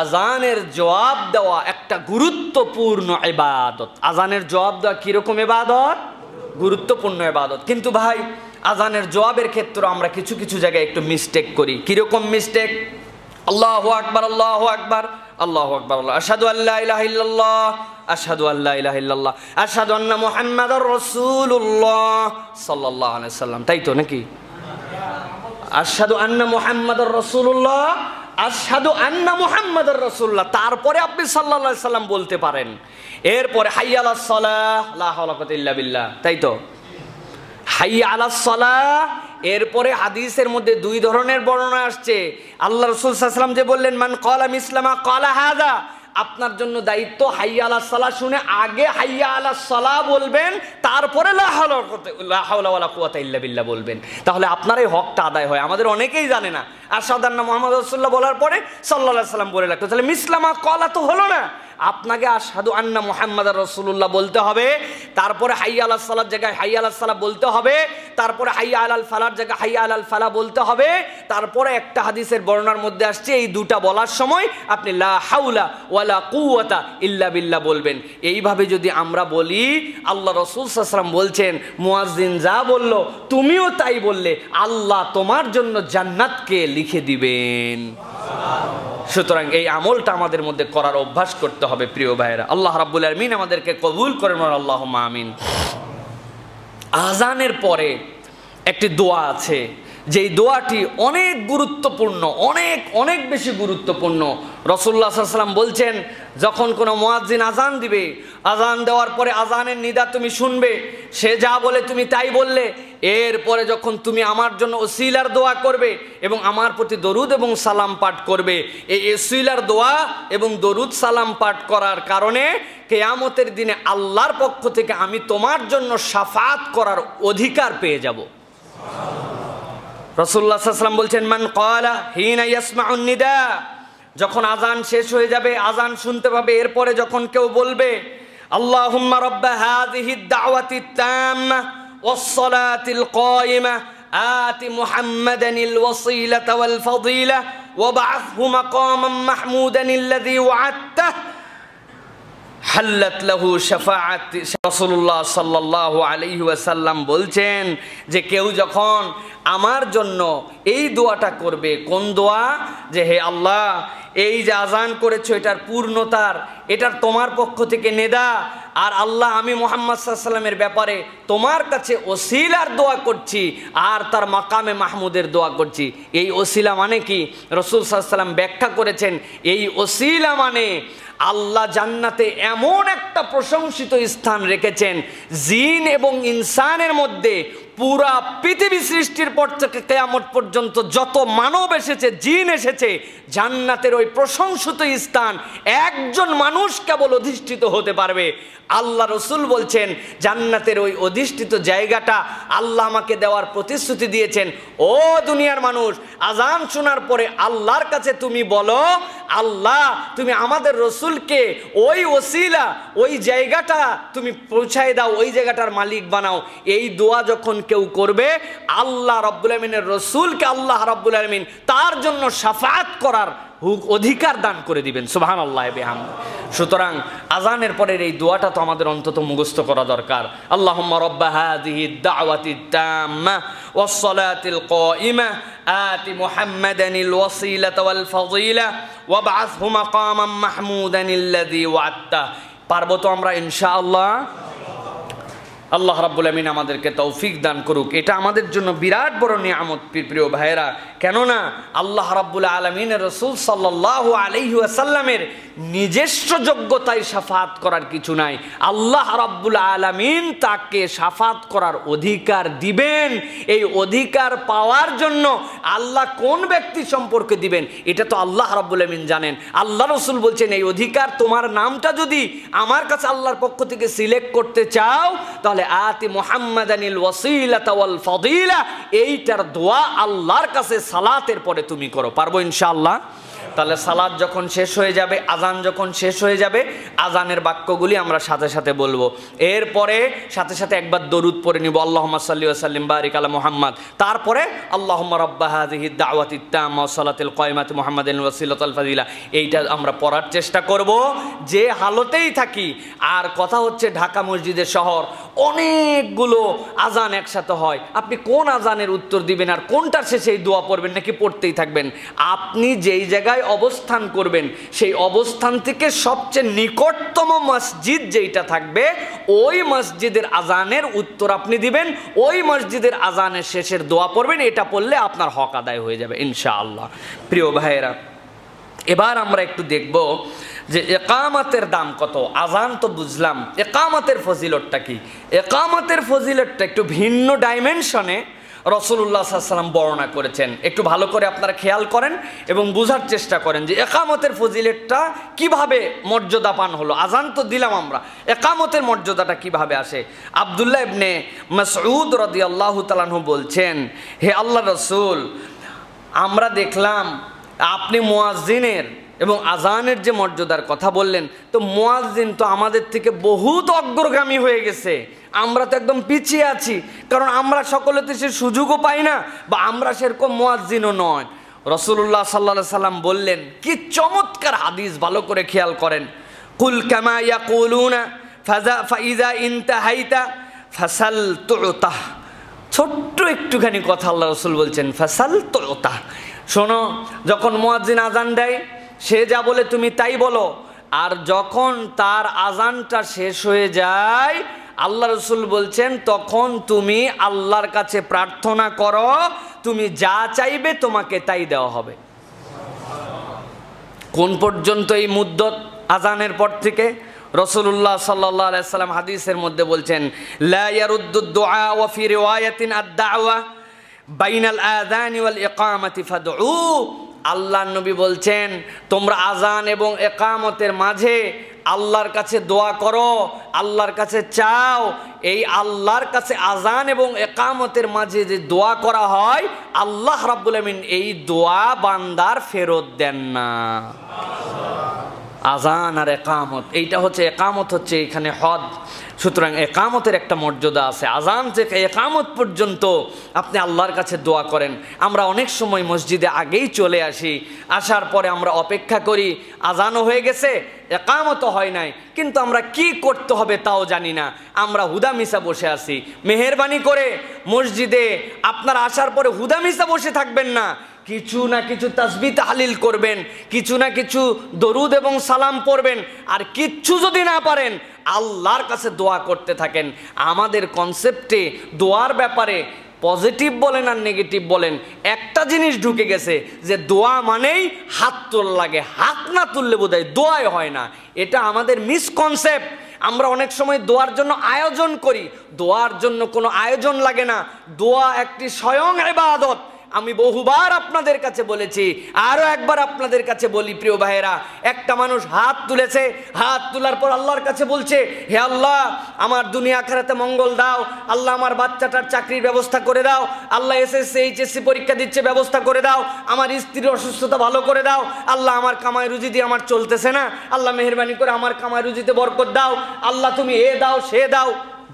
আজানের জবাব দেওয়া একটা গুরুত্বপূর্ণ ইবাদত। আজানের জবাব দেওয়া কিরকম ইবাদত? গুরুত্বপূর্ণ ইবাদত। কিন্তু ভাই, আজানের জবাবের ক্ষেত্রে আমরা কিছু কিছু জায়গায় একটু মিস্টেক করি। কিরকম মিস্টেক? আল্লাহু আকবার, আল্লাহু আকবার, আল্লাহু আকবার, আশহাদু আল্লা ইলাহা ইল্লাল্লাহ, আশহাদু আল্লা ইলাহা ইল্লাল্লাহ, আশহাদু আন্না মুহাম্মাদার রাসূলুল্লাহ সাল্লাল্লাহু আলাইহি সাল্লাম। তাই তো নাকি? আশহাদু আন্না মুহাম্মাদার রাসূলুল্লাহ, আশহাদু আন্না মুহাম্মাদার রাসূলুল্লাহ, তারপরে আপনি সাল্লাল্লাহু আলাইহি সাল্লাম বলতে পারেন। এরপরে হাইয়া আলাস সালাহ, লা হাওলা ওয়া কুওয়াতা ইল্লা বিল্লাহ। তাই তো? হাইয়া আলাস সালাহ। এরপরে হাদিসের মধ্যে 2 ধরনের বর্ণনা আসছে। আল্লাহ রাসূল সাল্লাল্লাহু আলাইহি ওয়াসাল্লাম যে বললেন, মান ক্বালা মিসলা মা ক্বালা হাযা, আপনার জন্য দায়িত্ব হাইয়া আলাস সালাহ শুনে আগে হাইয়া আলাস সালাহ বলবেন, তারপরে লা হাওলা ওয়ালা কুওয়াতা ইল্লা বিল্লাহ বলবেন। তাহলে আপনার এই হকটা আদায় হয়। আমাদের অনেকেই জানে না, আশহাদু আন্না মুহাম্মাদুর রাসূলুল্লাহ বলার পরে সাল্লাল্লাহু আলাইহি সাল্লাম বলে রাখতো, তাহলে মিসলা মা ক্বালা তো হলো না। আপনাকে আশহাদু আন্না মুহাম্মাদার রাসূলুল্লাহ বলতে হবে, তারপরে হাইয়া আলাস সালার জায়গায় হাইয়া আলাস সালাহ বলতে হবে, তারপরে হাইয়া আলাল ফালার জায়গায় হাইয়া আলাল ফালাহ বলতে হবে, তারপরে একটা হাদিসের বর্ণনার মধ্যে আসছে এই দুটা বলার সময় আপনি লা হাওলা ওয়ালা কুওয়াতা ইল্লা বিল্লাহ বলবেন। এইভাবে যদি আমরা বলি, আল্লাহ রাসূল সাল্লাল্লাহু আলাইহি ওয়াসাল্লাম বলছেন মুয়াজ্জিন যা বলল তুমিও তাই বললে, আল্লাহ তোমার জন্য জান্নাতকে লিখে দিবেন। সুতরাং এই আমলটা আমাদের মধ্যে করার অভ্যাস করতে হবে প্রিয় ভাইয়েরা। আল্লাহ রাব্বুল আলামিন আমাদেরকে কবুল করেন, আল্লাহুম্মা আমিন। আযানের পরে একটি দোয়া আছে, যেই দোয়াটি অনেক গুরুত্বপূর্ণ, অনেক অনেক বেশি গুরুত্বপূর্ণ। রাসূলুল্লাহ সাল্লাল্লাহু আলাইহি ওয়াসাল্লাম বলছেন, যখন কোনো মুয়াজ্জিন আযান দিবে, আযান দেওয়ার পরে আযানের নিদা তুমি শুনবে, সে যা বলে তুমি তাই বললে, এরপরে যখন তুমি আমার জন্য ওসিলার দোয়া করবে এবং আমার প্রতি দরুদ এবং সালাম পাঠ করবে, এই ওসিলার দোয়া এবং দরুদ সালাম পাঠ করার কারণে কিয়ামতের দিনে আল্লাহর পক্ষ থেকে আমি তোমার জন্য শাফাআত করার অধিকার পেয়ে যাব। রাসূলুল্লাহ সাল্লাল্লাহু আলাইহি ওয়াসাল্লাম বলছেন, মান ক্বালা হিনা ইয়াসমাউন নিদা, যখন আযান শেষ হয়ে যাবে, আযান শুনতে পাবে, এরপরে যখন কেউ বলবে আল্লাহুম্মা রাব্বা হাযিহিদ দাওয়াতিত তাম্মা ওয়াস সালাতিল কায়িমা আতি মুহাম্মাদানিল ওয়াসিলাতা ওয়াল ফাদিলা ওয়াবআথহু মাকামান মাহমুদানিল্লাযী ওয়া'আদতাহ হাল্লাত লাহু শাফাআতি। রাসূলুল্লাহ সাল্লাল্লাহু আলাইহি ওয়াসাল্লাম বলছেন যে কেউ যখন আমার জন্য এই দোয়াটা করবে, কোন দোয়া? যে হে আল্লাহ, এই যে আযান করেছো এটার পূর্ণতার, এটার তোমার পক্ষ থেকে নেদা, আর আল্লাহ আমি মুহাম্মদ সাল্লাল্লাহু আলাইহি ওয়াসাল্লামের ব্যাপারে তোমার কাছে ওসিলার দোয়া করছি আর তার মাকামে মাহমুদের দোয়া করছি। এই ওসিলা মানে কি? রাসূল সাল্লাল্লাহু আলাইহি ওয়াসাল্লাম ব্যাখ্যা করেছেন, এই ওসিলা মানে আল্লাহ জান্নাতে এমন একটা প্রশংসিত স্থান রেখেছেন, জিন এবং ইনসানের মধ্যে পুরা পৃথিবী সৃষ্টির পর থেকে কিয়ামত পর্যন্ত যত মানব এসেছে, জিন এসেছে, জান্নাতের ওই প্রশংসিত স্থান একজন মানুষ কেবল অধিষ্ঠিত হতে পারবে। আল্লাহ রসুল বলছেন জান্নাতের ওই অধিষ্ঠিত জায়গাটা আল্লাহ আমাকে দেওয়ার প্রতিশ্রুতি দিয়েছেন। ও দুনিয়ার মানুষ, আযান শোনার পরে আল্লাহর কাছে তুমি বলো, আল্লাহ তুমি আমাদের রসুলকে ওই ওসিলা, ওই জায়গাটা তুমি পৌঁছায় দাও, ওই জায়গাটার মালিক বানাও। এই দোয়া যখন কেউ করবে, আল্লাহ রাব্বুল আলামিনের রসুলকে আল্লাহ রাব্বুল আলামিন তার জন্য শাফাআত করার অধিকার দান করে দিবেন। সুবহানাল্লাহ বিহামদি। সুতরাং আযানের পরের এই দোয়াটা তো আমাদের অন্তত মুখস্থ করা দরকার। আল্লাহুম্মা রাব্বা হাযিহিদ দাওয়াতিত তাম্মা ওয়াস সালাতিল কায়িমা আতি মুহাম্মাদানিল ওয়াসিলাতা ওয়াল ফাযিলা ওয়াবআথহু মাকামান মাহমুদানিল্লাযী ওয়া'আদতা। পারবো তো আমরা ইনশাআল্লাহ? আল্লাহ রাব্বুল আমিন আমাদেরকে তৌফিক দান করুক। এটা আমাদের জন্য বিরাট বড় নিয়ামত প্রিয় ভাইয়েরা। কেননা আল্লাহ রাব্বুল আলামিনের রাসূল সাল্লাল্লাহু আলাইহি ওয়াসাল্লামের নিজস্ব যোগ্যতায় শাফাআত করার কিছু নাই। আল্লাহ রাব্বুল আলামিন তাকে শাফাআত করার অধিকার দিবেন। এই অধিকার পাওয়ার জন্য আল্লাহ কোন ব্যক্তি সম্পর্কে দিবেন এটা তো আল্লাহ রাব্বুল আমিন জানেন। আল্লাহ রাসূল বলছেন এই অধিকার তোমার নামটা যদি আমার কাছে আল্লাহর পক্ষ থেকে সিলেক্ট করতে চাও, তাহলে আতি মুহাম্মাদানিল ওয়াসিলাতা ওয়াল ফাদিলা, এইটার দোয়া আল্লাহর কাছে সালাতের পরে তুমি করো। পারবো ইনশাআল্লাহ? তাহলে সালাত যখন শেষ হয়ে যাবে, আজান যখন শেষ হয়ে যাবে, আজানের বাক্যগুলি আমরা সাথে সাথে বলবো। এরপরে সাথে সাথে একবার দরুদ পড়ে নিব, আল্লাহুম্মা সাল্লি ওয়া সাল্লিম বারিক আলা মুহাম্মদ। তারপরে আল্লাহুম্মা রাব্বা হাযিহিদ দাওয়াতিত তাম্মা ওয়াস সালাতিল কায়িমাতি মুহাম্মাদিন ওয়াসিলাতাল ফাযিলা, এইটা আমরা পড়ার চেষ্টা করব যে হালতেই থাকি। আর কথা হচ্ছে ঢাকা মসজিদের শহর, অনেকগুলো আজান একসাথে হয়। আপনি কোন আজানের উত্তর দিবেন আর কোনটার শেষে এই দোয়া পড়বেন নাকি পড়তেই থাকবেন? আপনি যেই জায়গায় অবস্থান করবেন সেই অবস্থান থেকে সবচেয়ে নিকটতম মসজিদ যেইটা থাকবে ওই মসজিদের আজানের উত্তর আপনি দিবেন, ওই মসজিদের আজানের শেষের দোয়া পড়বেন। এটা পড়লে আপনার হক আদায় হয়ে যাবে ইনশাআল্লাহ। প্রিয় ভাইয়েরা, এবার আমরা একটু দেখব যে ইকামতের দাম কত। আজান তো বুঝলাম, ইকামতের ফজিলতটা কি? ইকামতের ফজিলতটা একটু ভিন্ন ডাইমেনশনে রাসূলুল্লাহ সাল্লাল্লাহু আলাইহি ওয়াসাল্লাম বর্ণনা করেছেন। একটু ভালো করে আপনারা খেয়াল করেন এবং বোঝার চেষ্টা করেন যে ইকামতের ফজিলতটা কিভাবে মর্যাদা পান হলো। আজান তো দিলাম আমরা, ইকামতের মর্যাদাটা কিভাবে আসে? আব্দুল্লাহ ইবনে মাসউদ রাদিয়াল্লাহু তাআলা আনহু বলছেন, হে আল্লাহর রাসূল, আমরা দেখলাম আপনি মুয়াজ্জিনের এবং আজানের যে মর্যাদার কথা বললেন, তো মুয়াজ্জিন তো আমাদের থেকে বহুত অগ্রগামী হয়ে গেছে, আমরা তো একদম পিছিয়ে আছি, কারণ আমরা সকলে তো সে সুযোগও পাই না, বা আমরা সেরকম মুয়াজ্জিনও নয়। রাসূলুল্লাহ সাল্লাল্লাহু আলাইহি সাল্লাম বললেন, কি চমৎকার হাদিস, ভালো করে খেয়াল করেন, কুল কামা ইয়াকুলুনা ফাইযা ইনতাহাইতা ফাসাল তুতাহ। ছোট্ট একটুখানি কথা আল্লাহ রাসূল বলছেন, ফাসাল তুতাহ। শোনো, যখন মুয়াজ্জিন আজান দেয় সে যা বলে তুমি তাই বলো, আর যখন তার আজানটা শেষ হয়ে যায় আল্লাহ রাসূল বলছেন তখন তুমি আল্লাহর কাছে প্রার্থনা করো, তুমি যা চাইবে তোমাকে তাই দেওয়া হবে। কোন পর্যন্ত এই মুদ্দত আজানের পর থেকে? রাসূলুল্লাহ সাল্লাল্লাহু আলাইহি সাল্লাম হাদিসের মধ্যে বলছেন, লা ইয়ারুদ্দু দুআ ওয়া ফি রিওয়ায়াতিন আদ-দাওয়া বাইনাল আযানি ওয়াল ইকামাতি ফাদউ। আল্লাহর নবী বলছেন, তোমরা আজান এবং ইকামতের মাঝে আল্লাহর কাছে দোয়া করো, আল্লাহর কাছে চাও। এই আল্লাহর কাছে আজান এবং ইকামতের মাঝে যে দোয়া করা হয়, আল্লাহ রাব্বুল আমিন এই দোয়া বান্দার ফেরত দেন না। আজান আর একামত, এইটা হচ্ছে, একামত হচ্ছে এখানে হদ। সুতরাং একামতের একটা মর্যাদা আছে। আজান থেকে একামত পর্যন্ত আপনি আল্লাহর কাছে দোয়া করেন। আমরা অনেক সময় মসজিদে আগেই চলে আসি, আসার পরে আমরা অপেক্ষা করি, আজানও হয়ে গেছে, একামতও হয় নাই, কিন্তু আমরা কি করতে হবে তাও জানি না, আমরা হুদামিসা বসে আছি। মেহেরবানি করে মসজিদে আপনারা আসার পরে হুদামিসা বসে থাকবেন না, কিছু না কিছু তাসবিহ তাহলিল করবেন, কিছু না কিছু দরুদ এবং সালাম পড়বেন, আর কিচ্ছু যদি না পারেন আল্লাহর কাছে দোয়া করতে থাকেন। আমাদের কনসেপ্টে দোয়ার ব্যাপারে পজিটিভ বলেন আর নেগেটিভ বলেন, একটা জিনিস ঢুকে গেছে যে দোয়া মানেই হাত তোলা লাগে, হাত না তুললে বোধহয় দোয়াই হয় না। এটা আমাদের মিসকনসেপ্ট। আমরা অনেক সময় দোয়ার জন্য আয়োজন করি, দোয়ার জন্য কোনো আয়োজন লাগে না। দোয়া একটি স্বয়ং ইবাদত। আমি বহুবার আপনাদের কাছে বলেছি, আরও একবার আপনাদের কাছে বলি প্রিয় ভাইয়েরা, একটা মানুষ হাত তুলেছে, হাত তোলার পর আল্লাহর কাছে বলছে, হে আল্লাহ আমার দুনিয়া আখিরাতে মঙ্গল দাও, আল্লাহ আমার বাচ্চাটার চাকরির ব্যবস্থা করে দাও, আল্লাহ এসএসসি এইচএসসি পরীক্ষা দিচ্ছে ব্যবস্থা করে দাও, আমার স্ত্রীর অসুস্থতা ভালো করে দাও, আল্লাহ আমার কামাই রুজি দিয়ে আমার চলতেছে না, আল্লাহ মেহেরবানি করে আমার কামাই রুজিতে বরকত দাও, আল্লাহ তুমি এ দাও সে দাও।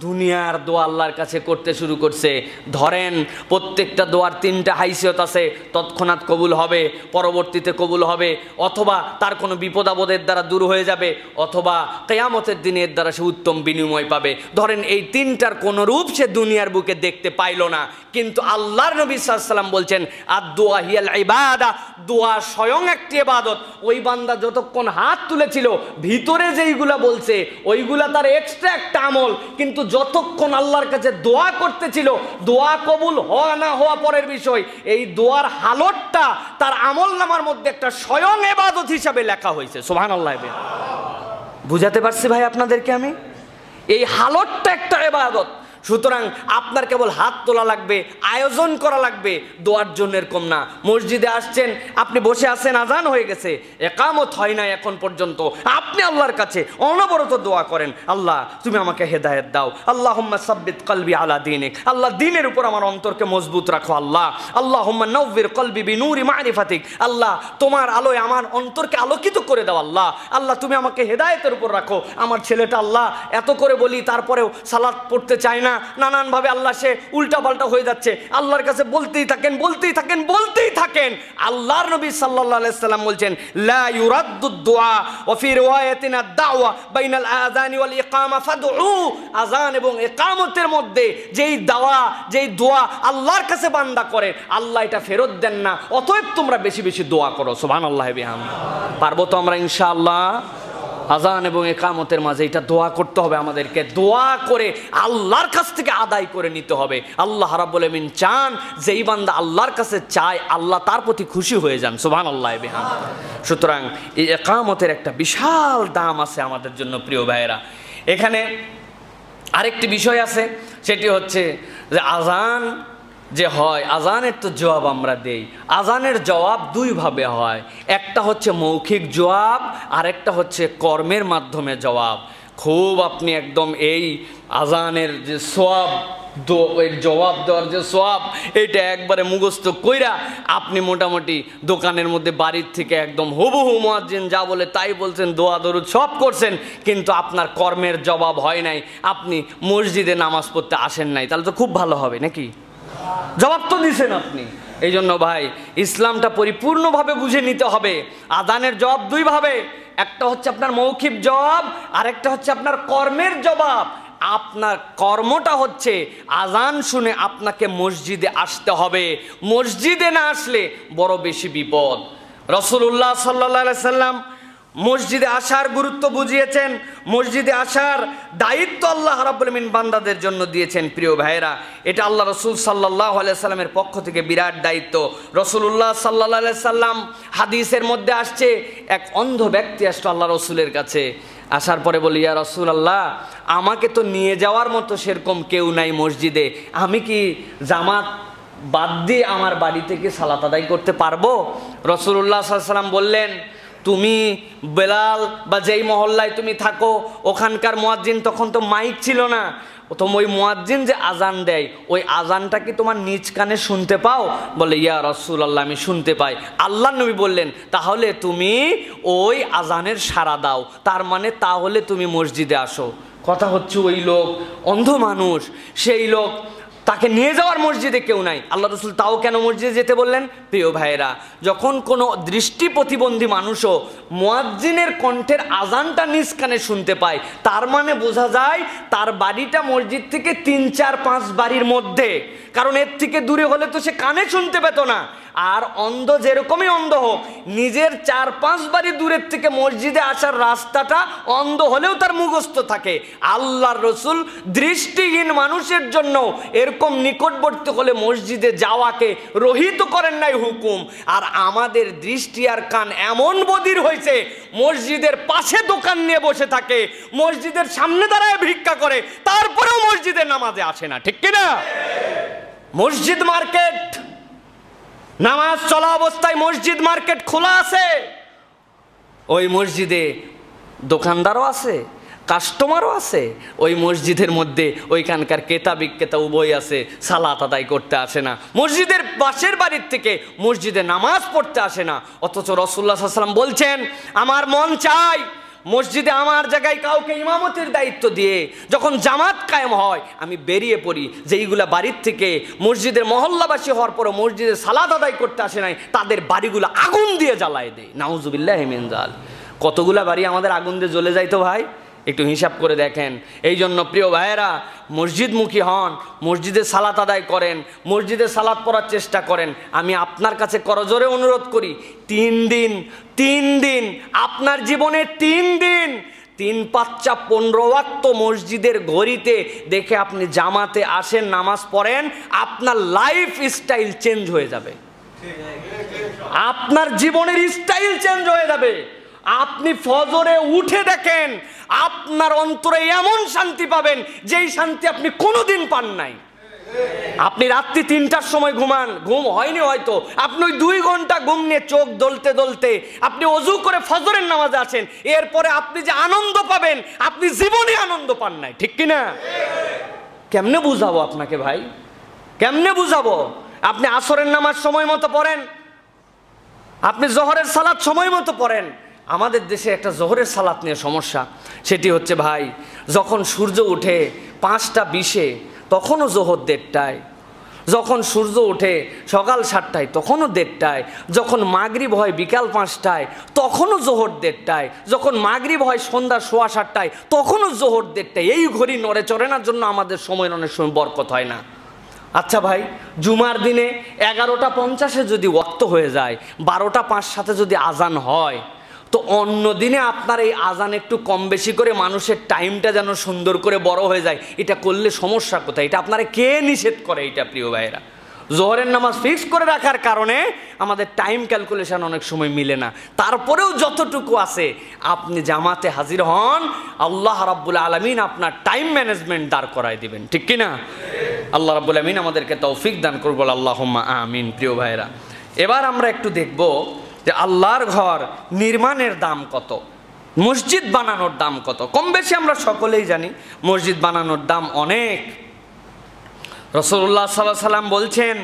দুনিয়ার দোয়া আল্লাহর কাছে করতে শুরু করছে। ধরেন প্রত্যেকটা দোয়ার তিনটা হাইসিয়ত আছে, তৎক্ষণাৎ কবুল হবে, পরবর্তীতে কবুল হবে, অথবা তার কোনো বিপদ আপদের দ্বারা দূর হয়ে যাবে, অথবা কিয়ামতের দিনে এর দ্বারা সে উত্তম বিনিময় পাবে। ধরেন এই তিনটার কোনো রূপ সে দুনিয়ার বুকে দেখতে পাইল না, কিন্তু আল্লাহর নবী সাল্লাল্লাহু আলাইহি ওয়াসাল্লাম বলছেন, আদ-দুআ হিয়াল ইবাদা, দোয়া স্বয়ং একটি ইবাদত। ওই বান্দা যতক্ষণ হাত তুলেছিল ভিতরে যেইগুলা বলছে ওইগুলা তার এক্সট্রা একটা আমল, কিন্তু যতক্ষণ আল্লাহর কাছে দোয়া করতেছিল, দোয়া কবুল হওয়া না হওয়া পরের বিষয়, এই দোয়ার হালতটা তার আমলনামার মধ্যে একটা স্বয়ং ইবাদত হিসাবে লেখা হয়েছে। সুবহানাল্লাহ। বুঝাতে পারছি ভাই আপনাদেরকে আমি? এই হালতটা একটা ইবাদত। সুতরাং আপনার কেবল হাত তোলা লাগবে, আয়োজন করা লাগবে দোয়ার জন্য, এরকম না। মসজিদে আসছেন, আপনি বসে আছেন, আজান হয়ে গেছে, একামত হয় না এখন পর্যন্ত, আপনি আল্লাহর কাছে অনবরত দোয়া করেন, আল্লাহ তুমি আমাকে হেদায়েত দাও, আল্লাহুম্মা সাব্বিত কলবি আলা দীনিক, আল্লাহ দিনের উপর আমার অন্তরকে মজবুত রাখো, আল্লাহ আল্লাহুম্মা নাওয়ির কলবি বিনূরি মারিফাতিক, আল্লাহ তোমার আলোয় আমার অন্তরকে আলোকিত করে দাও, আল্লাহ আল্লাহ তুমি আমাকে হেদায়েতের উপর রাখো। আমার ছেলেটা আল্লাহ এত করে বলি তারপরেও সালাত পড়তে চায় না, নানানভাবে আল্লাহ সে উল্টা পাল্টা হয়ে যাচ্ছে, আল্লাহর কাছে বলতেই থাকেন বলতেই থাকেন বলতেই থাকেন। আল্লাহর নবী সাল্লাল্লাহু আলাইহি সাল্লাম বলছেন, লা ইউরাদ্দুদ দুআ ওয়া ফি রিওয়ায়াতিন আদ-দাওয়া বাইনাল আযানি ওয়াল ইকামা ফাদউ। আযান এবং ইকামতের মধ্যে যেই দাওয়া যেই দোয়া আল্লাহর কাছে বান্দা করে, আল্লাহ এটা ফেরত দেন না। অতএব তোমরা বেশি বেশি দোয়া করো। সুবহানাল্লাহি ওয়া বিহামদিহি। পারবো তো আমরা ইনশাআল্লাহ? আজান এবং ইকামতের মাঝে এটা দোয়া করতে হবে আমাদেরকে, দোয়া করে আল্লাহর কাছ থেকে আদায় করে নিতে হবে। আল্লাহ রাব্বুল আমিন চান যেই বান্দা আল্লাহর কাছে চায় আল্লাহ তার প্রতি খুশি হয়ে যান। সুবহানাল্লাহি ওয়া বিহামদিহি। সুতরাং এই ইকামতের একটা বিশাল দাম আছে আমাদের জন্য প্রিয় ভাইয়েরা। এখানে আরেকটি বিষয় আছে, সেটি হচ্ছে যে আজান যে হয়, আজানের তো জবাব আমরা দেই, আজানের জবাব দুইভাবে হয়, একটা হচ্ছে মৌখিক জবাব, আরেকটা হচ্ছে কর্মের মাধ্যমে জবাব। খুব আপনি একদম এই আজানের যে সওয়াব এর জবাব দেওয়ার যে সওয়াব, এটা একবারে মুখস্থ কইরা আপনি মোটামুটি দোকানের মধ্যে বাড়ির থেকে একদম হুবহু মুয়াজ্জিন যা বলে তাই বলছেন, দোয়া দরুদ সব করছেন, কিন্তু আপনার কর্মের জবাব হয় নাই, আপনি মসজিদে নামাজ পড়তে আসেন নাই, তাহলে তো খুব ভালো হবে নাকি? জবাব তো দিছেন আপনি। এই জন্য ভাই ইসলামটা পরিপূর্ণভাবে বুঝে নিতে হবে। আযানের জবাব দুইভাবে, একটা হচ্ছে আপনার মৌখিক জবাব, আর একটা হচ্ছে আপনার কর্মের জবাব। আপনার কর্মটা হচ্ছে আযান শুনে আপনাকে মসজিদে আসতে হবে, মসজিদে না আসলে বড় বেশি বিপদ। রাসূলুল্লাহ সাল্লাল্লাহু আলাইহি সাল্লাম মসজিদে আসার গুরুত্ব বুঝিয়েছেন, মসজিদে আসার দায়িত্ব আল্লাহ রাব্বুল আলামিন বান্দাদের জন্য দিয়েছেন। প্রিয় ভাইরা, এটা আল্লাহ রসুল সাল্লাল্লাহু আলাইহি সাল্লামের পক্ষ থেকে বিরাট দায়িত্ব। রাসূলুল্লাহ সাল্লাল্লাহু আলাইহি সাল্লাম হাদিসের মধ্যে আসছে, এক অন্ধ ব্যক্তি আসলো আল্লাহ রসুলের কাছে, আসার পরে বলি, ইয়া রাসূলুল্লাহ, আমাকে তো নিয়ে যাওয়ার মতো সেরকম কেউ নাই মসজিদে, আমি কি জামাত বাদ দিয়ে আমার বাড়ি থেকে সালাত আদায় করতে পারবো? রাসূলুল্লাহ সাল্লাল্লাহু আলাইহি সাল্লাম বললেন, তুমি বেলাল বা যেই মহল্লায় তুমি থাকো ওখানকার মুয়াজ্জিন, তখন তো মাইক ছিল না, তো ওই মুয়াজ্জিন যে আজান দেয় ওই আজানটা কি তোমার নিজ কানে শুনতে পাও? বলে, ইয়া রাসূলুল্লাহ, আমি শুনতে পাই। আল্লাহর নবী বললেন, তাহলে তুমি ওই আজানের সাড়া দাও, তার মানে তাহলে তুমি মসজিদে আসো। কথা হচ্ছে ওই লোক অন্ধ মানুষ, সেই লোক, তাকে নিয়ে যাওয়ার মসজিদে কেউ নাই, আল্লাহ রসুল তাও কেন মসজিদে যেতে বললেন? প্রিয় ভাইয়েরা, যখন কোনো দৃষ্টি প্রতিবন্ধী মানুষও মুয়াজ্জিনের কণ্ঠের আজানটা নিজ কানে শুনতে পায়, তার মানে বোঝা যায় তার বাড়িটা মসজিদ থেকে 3-4-5 বাড়ির মধ্যে, কারণ এর থেকে দূরে হলে তো সে কানে শুনতে পেত না। আর অন্ধ যেরকমই অন্ধ হোক, নিজের 4-5 বাড়ি দূরের থেকে মসজিদে আসার রাস্তাটা অন্ধ হলেও তার মুখস্থ থাকে। আল্লাহর রসুল দৃষ্টিহীন মানুষের জন্য এরকম নিকটবর্তী হলে মসজিদে যাওয়াকে রহিত করেন নাই হুকুম। আর আমাদের দৃষ্টি আর কান এমন বধির হয়েছে, মসজিদের পাশে দোকান নিয়ে বসে থাকে, মসজিদের সামনে দাঁড়ায় ভিক্ষা করে, তারপরেও মসজিদের নামাজে আসে না, ঠিক কিনা? মসজিদ মার্কেট, নামাজ চলা অবস্থায় মসজিদ মার্কেট খোলা আছে, ওই মসজিদে দোকানদারও আছে, কাস্টমারও আছে, ওই মসজিদের মধ্যে ওইখানকার ক্রেতা বিক্রেতা উভয় আছে, সালাত আদায় করতে আসে না, মসজিদের পাশের বাড়ির থেকে মসজিদে নামাজ পড়তে আসে না। অথচ রাসূলুল্লাহ সাল্লাল্লাহু আলাইহি ওয়াসাল্লাম বলছেন, আমার মন চাই মসজিদে আমার জায়গায় কাউকে ইমামতির দায়িত্ব দিয়ে যখন জামাত কায়েম হয় আমি বেরিয়ে পড়ি, যেইগুলা বাড়ির থেকে মসজিদের মহল্লাবাসী হওয়ার পরও মসজিদে সালাত আদায় করতে আসে নাই, তাদের বাড়িগুলো আগুন দিয়ে জ্বালায় দেয়। নাউজুবিল্লাহি মিন যালিক। কতগুলা বাড়ি আমাদের আগুন দিয়ে জ্বলে যায় তো ভাই, একটু হিসাব করে দেখেন। এই জন্য প্রিয় ভাইয়েরা, মসজিদমুখী হন, মসজিদে সালাত আদায় করেন, মসজিদে সালাত পড়ার চেষ্টা করেন। আমি আপনার কাছে করজোরে অনুরোধ করি, 3 দিন আপনার জীবনে 3 দিন 3-5-15 ওয়াক্ত মসজিদের ঘড়িতে দেখে আপনি জামাতে আসেন, নামাজ পড়েন, আপনার লাইফ স্টাইল চেঞ্জ হয়ে যাবে, আপনার জীবনের স্টাইল চেঞ্জ হয়ে যাবে। আপনি ফজরে উঠে দেখেন, আপনার অন্তরে এমন শান্তি পাবেন যেই শান্তি আপনি কোনোদিন পান নাই। আপনি রাত্রি 3টার সময় ঘুমান, ঘুম হয়নি হয়তো, আপনি ওই 2 ঘন্টা ঘুম নিয়ে চোখ দলতে দলতে আপনি ওযু করে ফজরের নামাজে আসেন, এরপরে আপনি যে আনন্দ পাবেন আপনি জীবনে আনন্দ পান নাই, ঠিক কিনা? কেমনে বুঝাবো আপনাকে ভাই, কেমনে বুঝাবো? আপনি আসরের নামাজ সময় মতো পড়েন, আপনি জোহরের সালাত সময় মতো পড়েন। আমাদের দেশে একটা জোহরের সালাত নিয়ে সমস্যা, সেটি হচ্ছে ভাই, যখন সূর্য ওঠে 5টা 20-এ তখনও জোহর 1:30টায়, যখন সূর্য ওঠে সকাল 7টায় তখনও 1:30টায়, যখন মাগরিব হয় বিকাল 5টায় তখনও জোহর 1:30টায়, যখন মাগরিব হয় সন্ধ্যা 7:15টায় তখনও জোহর 1:30টায়। এই ঘড়ি নড়ে চড়ে না জন্য আমাদের সময়ের অনেক সময় বরকত হয় না। আচ্ছা ভাই, জুমার দিনে 11:50-এ যদি ওয়াক্ত হয়ে যায়, 12:05 যদি আজান হয়, তো অন্য দিনে আপনার এই আজান একটু কম বেশি করে মানুষের টাইমটা যেন সুন্দর করে বড় হয়ে যায়, এটা করলে সমস্যা কোথায়? এটা আপনারা কে নিষেধ করে? এটা প্রিয় ভাইয়েরা, জোহরের নামাজ ফিক্স করে রাখার কারণে আমাদের টাইম ক্যালকুলেশন অনেক সময় মিলে না। তারপরেও যতটুকু আছে আপনি জামাতে হাজির হন, আল্লাহ রাব্বুল আলামিন আপনার টাইম ম্যানেজমেন্ট দাঁড় করায় দিবেন, ঠিক কিনা? আল্লাহ রাব্বুল আলামিন আমাদেরকে তৌফিক দান করুন, আল্লাহুম্মা আমিন। প্রিয় ভাইয়েরা, এবার আমরা একটু দেখব যে আল্লাহর ঘর নির্মাণের দাম কত, মসজিদ বানানোর দাম কত। কম বেশি আমরা সকলেই জানি মসজিদ বানানোর দাম অনেক। রাসূলুল্লাহ সাল্লাল্লাহু আলাইহি ওয়াসাল্লাম বলছেন,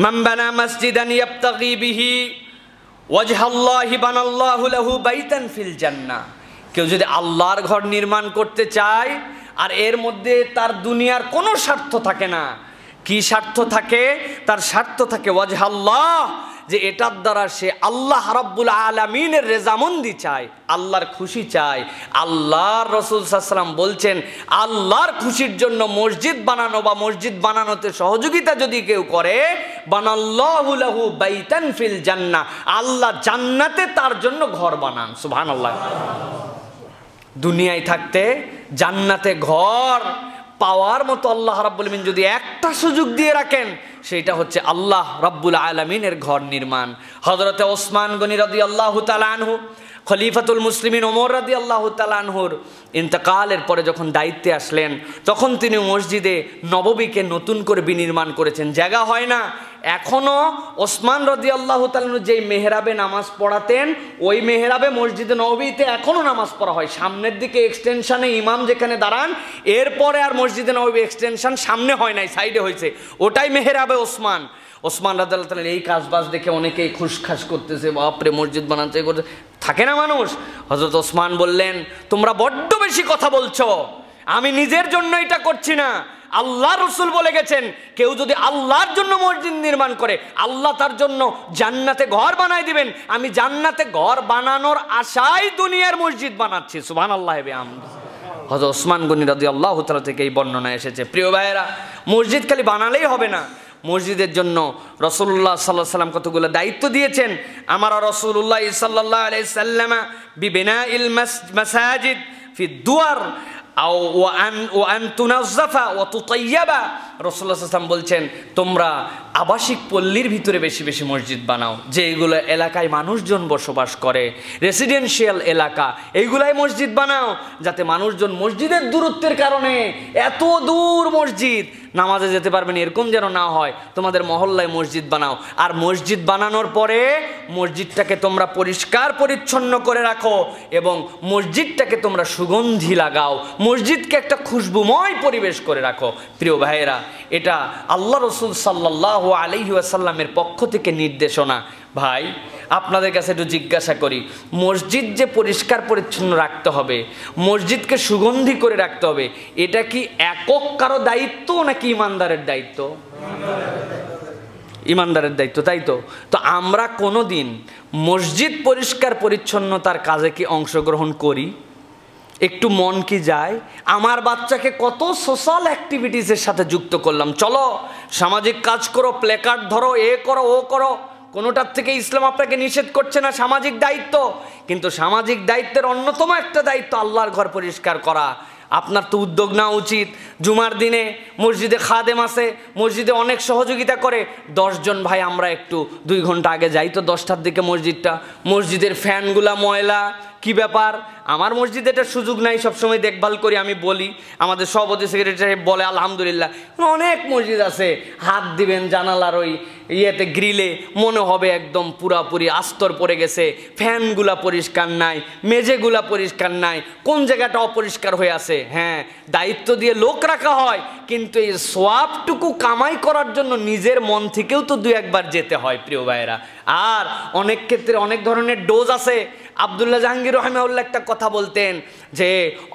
মান বানা মসজিদান ইয়াবতাগি বিহি ওয়াজহাল্লাহি বানাল্লাহু লাহু বাইতান ফিল জান্নাহ। কেউ যদি আল্লাহর ঘর নির্মাণ করতে চায় আর এর মধ্যে তার দুনিয়ার কোনো স্বার্থ থাকে না, কি স্বার্থ থাকে? তার স্বার্থ থাকে ওয়াজহাল্লাহ, যে এটার দ্বারা সে আল্লাহ রাব্বুল আলামিনের রেজামন্দি চায়, আল্লাহর খুশি চায়। আল্লাহর রাসূল সাল্লাল্লাহু আলাইহি ওয়াসাল্লাম বলছেন, আল্লাহর খুশির জন্য মসজিদ বানানো বা মসজিদ বানানোতে সহযোগিতা যদি কেউ করে, বানাল্লাহু লাহু বাইতান ফিল জান্নাহ, আল্লাহ জান্নাতে তার জন্য ঘর বানান। সুবহানাল্লাহ। দুনিয়ায় থাকতে জান্নাতে ঘর পাওয়ার মতো আল্লাহ রাব্বুল আলামিন যদি একটা সুযোগ দিয়ে রাখেন, সেটা হচ্ছে আল্লাহ রাব্বুল আলামিনের ঘর নির্মাণ। হযরতে ওসমান গনি রাদিয়াল্লাহু তাআলা আনহু, খলিফাতুল মুসলিমিন ওমর রাদিয়াল্লাহু তাআলা আনহুর ইন্তেকালের পরে যখন দায়িত্বে আসলেন, তখন তিনি মসজিদে নববীকে নতুন করে বিনির্মাণ করেছেন। জায়গা হয় না। এখনও ওসমান রাদিয়াল্লাহু তাআলা আনহু যেই মেহরাবে নামাজ পড়াতেন, ওই মেহরাবে মসজিদে নববীতে এখনও নামাজ পড়া হয়। সামনের দিকে এক্সটেনশনে ইমাম যেখানে দাঁড়ান, এরপরে আর মসজিদে নববী এক্সটেনশন সামনে হয় নাই, সাইডে হয়েছে, ওটাই মেহরাবে ওসমান। ওসমান রাদিয়াল্লাহু তাআলা এই কাজবাজ দেখে অনেকেই খুশখাস করতেছে, বাপরে মসজিদ বানাতে করতে থাকে না মানুষ। হযরত ওসমান বললেন, তোমরা বড্ড বেশি কথা বলছো, আমি নিজের জন্য এটা করছি না, আল্লাহ রসুল বলে গেছেন, কেউ যদি আল্লাহর জন্য মসজিদ নির্মাণ করে, আল্লাহ তার জন্য জান্নাতে ঘর বানায় দিবেন। আমি জান্নাতে ঘর বানানোর আশায় দুনিয়ার মসজিদ বানাচ্ছি। সুবহানাল্লাহ। হযরত ওসমান গনি রাদিয়াল্লাহু তাআলা থেকে এই বর্ণনা এসেছে। প্রিয় ভাইয়েরা, মসজিদ খালি বানালেই হবে না, মসজিদের জন্য রাসূলুল্লাহ সাল্লাল্লাহু আলাইহি ওয়াসাল্লাম কতগুলো দায়িত্ব দিয়েছেন। আমারা রাসূলুল্লাহ সাল্লাল্লাহু আলাইহি ওয়াসাল্লাম বিবিনাইল মাসাজিদ ফি দুয়ার আও ওয়া আন তুনাজ্জাফা ওয়া তুতায়্যাবা। রাসূলুল্লাহ সাল্লাল্লাহু আলাইহি ওয়াসাল্লাম বলছেন, তোমরা আবাসিক পল্লীর ভিতরে বেশি বেশি মসজিদ বানাও, যে এগুলো এলাকায় মানুষজন বসবাস করে, রেসিডেন্সিয়াল এলাকা, এইগুলাই মসজিদ বানাও, যাতে মানুষজন মসজিদের দূরত্বের কারণে এত দূর মসজিদ নামাজে যেতে পারবেন এরকম যেন না হয়। তোমাদের মহল্লায় মসজিদ বানাও, আর মসজিদ বানানোর পরে মসজিদটাকে তোমরা পরিষ্কার পরিচ্ছন্ন করে রাখো এবং মসজিদটাকে তোমরা সুগন্ধি লাগাও, মসজিদকে একটা খুশবুময় পরিবেশ করে রাখো। প্রিয় ভাইয়েরা, এটা আল্লাহ রসুল সাল্লাল্লাহু আলাইহি ওয়াসাল্লামের পক্ষ থেকে নির্দেশনা। ভাই, আপনাদের কাছে একটু জিজ্ঞাসা করি, মসজিদ যে পরিষ্কার পরিচ্ছন্ন রাখতে হবে, মসজিদকে সুগন্ধি করে রাখতে হবে, এটা কি একক কারো দায়িত্ব নাকি ইমানদারের দায়িত্ব? ইমানদারের দায়িত্ব, তাই তো? তো আমরা কোনো দিন মসজিদ পরিষ্কার পরিচ্ছন্নতার কাজে কি অংশগ্রহণ করি? একটু মন কি যায়? আমার বাচ্চাকে কত সোশ্যাল অ্যাক্টিভিটিসের সাথে যুক্ত করলাম, চলো সামাজিক কাজ করো, প্লেকার্ড ধরো, এ করো ও করো, কোনোটার থেকে ইসলাম আপনাকে নিষেধ করছে না, সামাজিক দায়িত্ব। কিন্তু সামাজিক দায়িত্বের অন্যতম একটা দায়িত্ব আল্লাহর ঘর পরিষ্কার করা। আপনার তো উদ্যোগ নেওয়া উচিত। জুমার দিনে মসজিদে খাদেম আছে, মসজিদে অনেক সহযোগিতা করে, 10 জন ভাই আমরা একটু 2 ঘন্টা আগে যাই তো, 10টার দিকে মসজিদটা, মসজিদের ফ্যানগুলা ময়লা, কি ব্যাপার? আমার মসজিদে এটার সুযোগ নাই, সবসময় দেখভাল করি, আমি বলি, আমাদের সভাপতি সেক্রেটারি বলে আলহামদুলিল্লাহ। অনেক মসজিদ আছে, হাত দিবেন জানালার ওই ইয়েতে, গ্রিলে, মনে হবে একদম পুরাপুরি আস্তর পড়ে গেছে, ফ্যানগুলা পরিষ্কার নাই, মেঝেগুলা পরিষ্কার নাই, কোন জায়গাটা অপরিষ্কার হয়ে আছে। হ্যাঁ, দায়িত্ব দিয়ে লোক রাখা হয়, কিন্তু এই সোয়াবটুকু কামাই করার জন্য নিজের মন থেকেও তো 2-1 বার যেতে হয়। প্রিয় ভাইয়েরা, আর অনেক ক্ষেত্রে অনেক ধরনের ডোজ আছে। আব্দুল্লাহ জাহাঙ্গীর রহমাহুল্লাহ একটা কথা বলতেন যে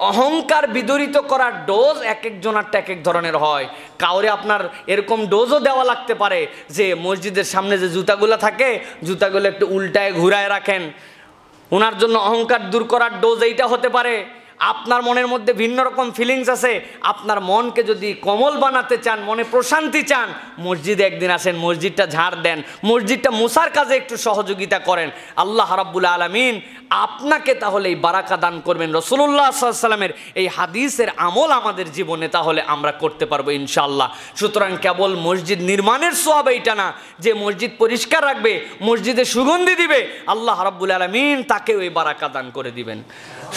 অহংকার বিদরিত করার ডোজ এক একজনারটা এক এক ধরনের হয়। কাউরে আপনার এরকম ডোজও দেওয়া লাগতে পারে যে মসজিদের সামনে যে জুতাগুলো থাকে, জুতাগুলো একটু উল্টায় ঘুরায় রাখেন, ওনার জন্য অহংকার দূর করার ডোজ এইটা হতে পারে। আপনার মনের মধ্যে ভিন্ন রকম ফিলিংস আছে, আপনার মনকে যদি কোমল বানাতে চান, মনে প্রশান্তি চান, মসজিদে একদিন আসেন, মসজিদটা ঝাড় দেন, মসজিদটা মুসার কাজে একটু সহযোগিতা করেন, আল্লাহ রাব্বুল আলামিন আপনাকে তাহলে এই বারাকা দান করবেন। রাসূলুল্লাহ সাল্লাল্লাহু আলাইহি ওয়াসাল্লামের এই হাদিসের আমল আমাদের জীবনে তাহলে আমরা করতে পারবো ইনশাআল্লাহ। সুতরাং কেবল মসজিদ নির্মাণের সওয়াব এইটা না, যে মসজিদ পরিষ্কার রাখবে, মসজিদে সুগন্ধি দিবে, আল্লাহ রাব্বুল আলামিন তাকে ওই বারাকা দান করে দিবেন।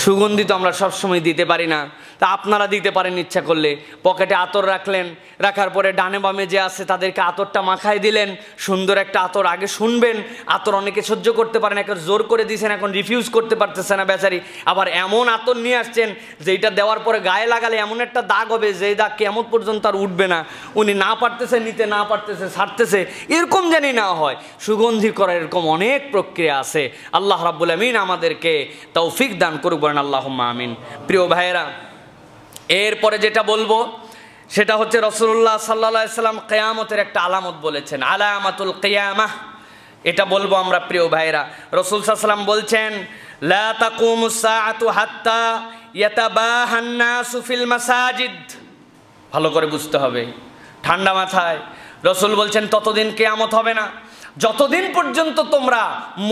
সুগন্ধি তো আমরা সব সবসময় দিতে পারি না, তা আপনারা দিতে পারেন ইচ্ছা করলে। পকেটে আতর রাখলেন, রাখার পরে ডানে বামে যে আছে তাদেরকে আতরটা মাখায় দিলেন, সুন্দর একটা আতর। আগে শুনবেন, আতর অনেকে সহ্য করতে পারেন, এখন জোর করে দিয়েছেন, এখন রিফিউজ করতে পারতেছে না বেচারি। আবার এমন আতর নিয়ে আসছেন যেটা দেওয়ার পরে গায়ে লাগালে এমন একটা দাগ হবে যে দাগ কেমন পর্যন্ত আর উঠবে না। উনি না পারতেছে নিতে, না পারতেছে ছাড়তেছে, এরকম জানি না হয়। সুগন্ধি করার এরকম অনেক প্রক্রিয়া আছে। আল্লাহ রাব্বুল আমিন আমাদেরকে তৌফিক দান করুক, বলেন আল্লাহুম্মা আমিন। প্রিয় ভাইয়েরা, এরপরে যেটা বলবো সেটা হচ্ছে রাসূলুল্লাহ সাল্লাল্লাহু আলাইহি সাল্লাম কিয়ামতের একটা আলামত বলেছেন, আলামাতুল কিয়ামাহ। এটা বলবো আমরা প্রিয় ভাইয়েরা। রাসূল সাল্লাল্লাহু আলাইহি সাল্লাম বলছেন, লা তাকুমুস সাআতু হাত্তা ইয়াতাবাহান নাসু ফিল মাসাজিদ। ভালো করে বুঝতে হবে, ঠান্ডা মাথায়। রাসূল বলছেন ততদিন কিয়ামত হবে না যতদিন পর্যন্ত তোমরা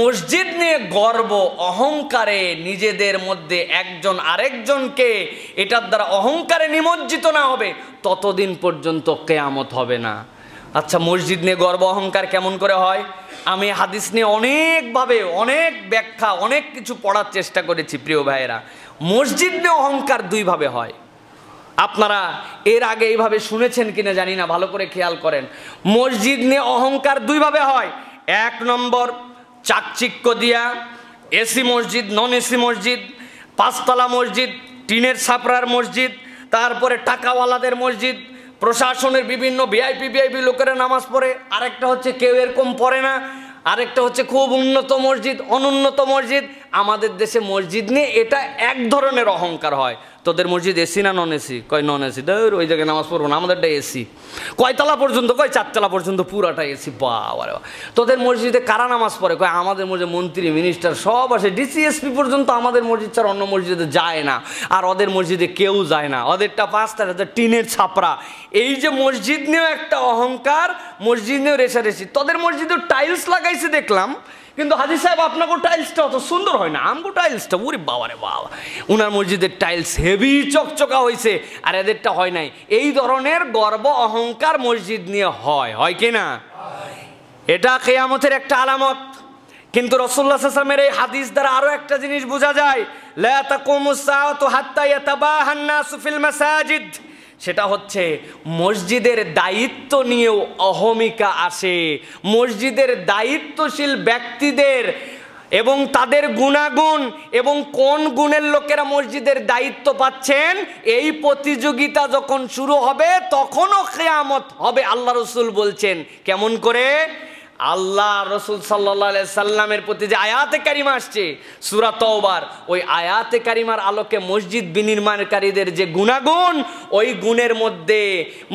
মসজিদ নিয়ে গর্ব অহংকারে নিজেদের মধ্যে একজন আরেকজনকে এটার দ্বারা অহংকারে নিমজ্জিত না হবে, ততদিন পর্যন্ত কিয়ামত হবে না। আচ্ছা, মসজিদ নিয়ে গর্ব অহংকার কেমন করে হয়? আমি হাদিস নিয়ে অনেকভাবে অনেক ব্যাখ্যা অনেক কিছু পড়ার চেষ্টা করেছি প্রিয় ভাইয়েরা। মসজিদ নিয়ে অহংকার দুইভাবে হয়। আপনারা এর আগে এইভাবে শুনেছেন কিনা জানি না, ভালো করে খেয়াল করেন। মসজিদ নিয়ে অহংকার দুইভাবে হয়। এক নম্বর, চাকচিক্য দিয়া, এসি মসজিদ, নন এসি মসজিদ, পাঁচতলা মসজিদ, টিনের ছাপড়ার মসজিদ, তারপরে টাকাওয়ালাদের মসজিদ, প্রশাসনের বিভিন্ন ভিআইপি লোকেরা নামাজ পড়ে। আরেকটা হচ্ছে কেউ এরকম পড়ে না। আরেকটা হচ্ছে খুব উন্নত মসজিদ, অনুন্নত মসজিদ। আমাদের দেশে মসজিদ নিয়ে এটা এক ধরনের অহংকার হয়। তোদের মসজিদ এসি না নন এসি? কয় নন এসি। ধর ওই জায়গায় নামাজ পড়বো না, আমাদেরটা এসি। কয়তলা পর্যন্ত? কয় 4 তলা পর্যন্ত পুরাটা এসি। বাবা রে। তোদের মসজিদে কারা নামাজ পড়ে? কয় আমাদের মসজিদে মন্ত্রী মিনিস্টার সব আসে, ডিসিএসপি পর্যন্ত আমাদের মসজিদ ছাড়া অন্য মসজিদে যায় না। আর ওদের মসজিদে কেউ যায় না, ওদেরটা 5 তলা টিনের ছাপড়া। এই যে মসজিদ নিয়েও একটা অহংকার, মসজিদ নিয়েও রেশারেশি। তোদের মসজিদে টাইলস লাগাইছে দেখলাম, কিন্তু হাজী সাহেব আপনাকে টাইলসটা অত সুন্দর হয় না, আমগো টাইলসটা ওরে বাবা রে বাবা, উনার মসজিদের টাইলস হেভি চকচকা হয়েছে আর এদেরটা হয় নাই। এই ধরনের গর্ব অহংকার মসজিদ নিয়ে হয়, হয় কি না? এটা কিয়ামতের একটা আলামত। কিন্তু রাসূলুল্লাহ সাল্লাল্লাহু আলাইহি ওয়াসাল্লামের এই হাদিস দ্বারা আরো একটা জিনিস বোঝা যায়, লা তাকুমুস সাআতু হাত্তা ইয়াতাবাহান নাসু ফিল মাসাজিদ। সেটা হচ্ছে মসজিদের দায়িত্ব নিয়েও অহমিকা আসে। মসজিদের দায়িত্বশীল ব্যক্তিদের এবং তাদের গুণাগুণ এবং কোন গুণের লোকেরা মসজিদের দায়িত্ব পাচ্ছেন, এই প্রতিযোগিতা যখন শুরু হবে তখনও কিয়ামত হবে। আল্লাহ রাসূল বলছেন কেমন করে? আল্লাহ রাসূল সাল্লাল্লাহু আলাইহি সাল্লামের প্রতি যে আয়াতে কারিমা আসছে সূরা তওবার, ওই আয়াতে কারিমার আলোকে মসজিদ বিনির্মাণকারীদের যে গুণাগুণ, ওই গুণের মধ্যে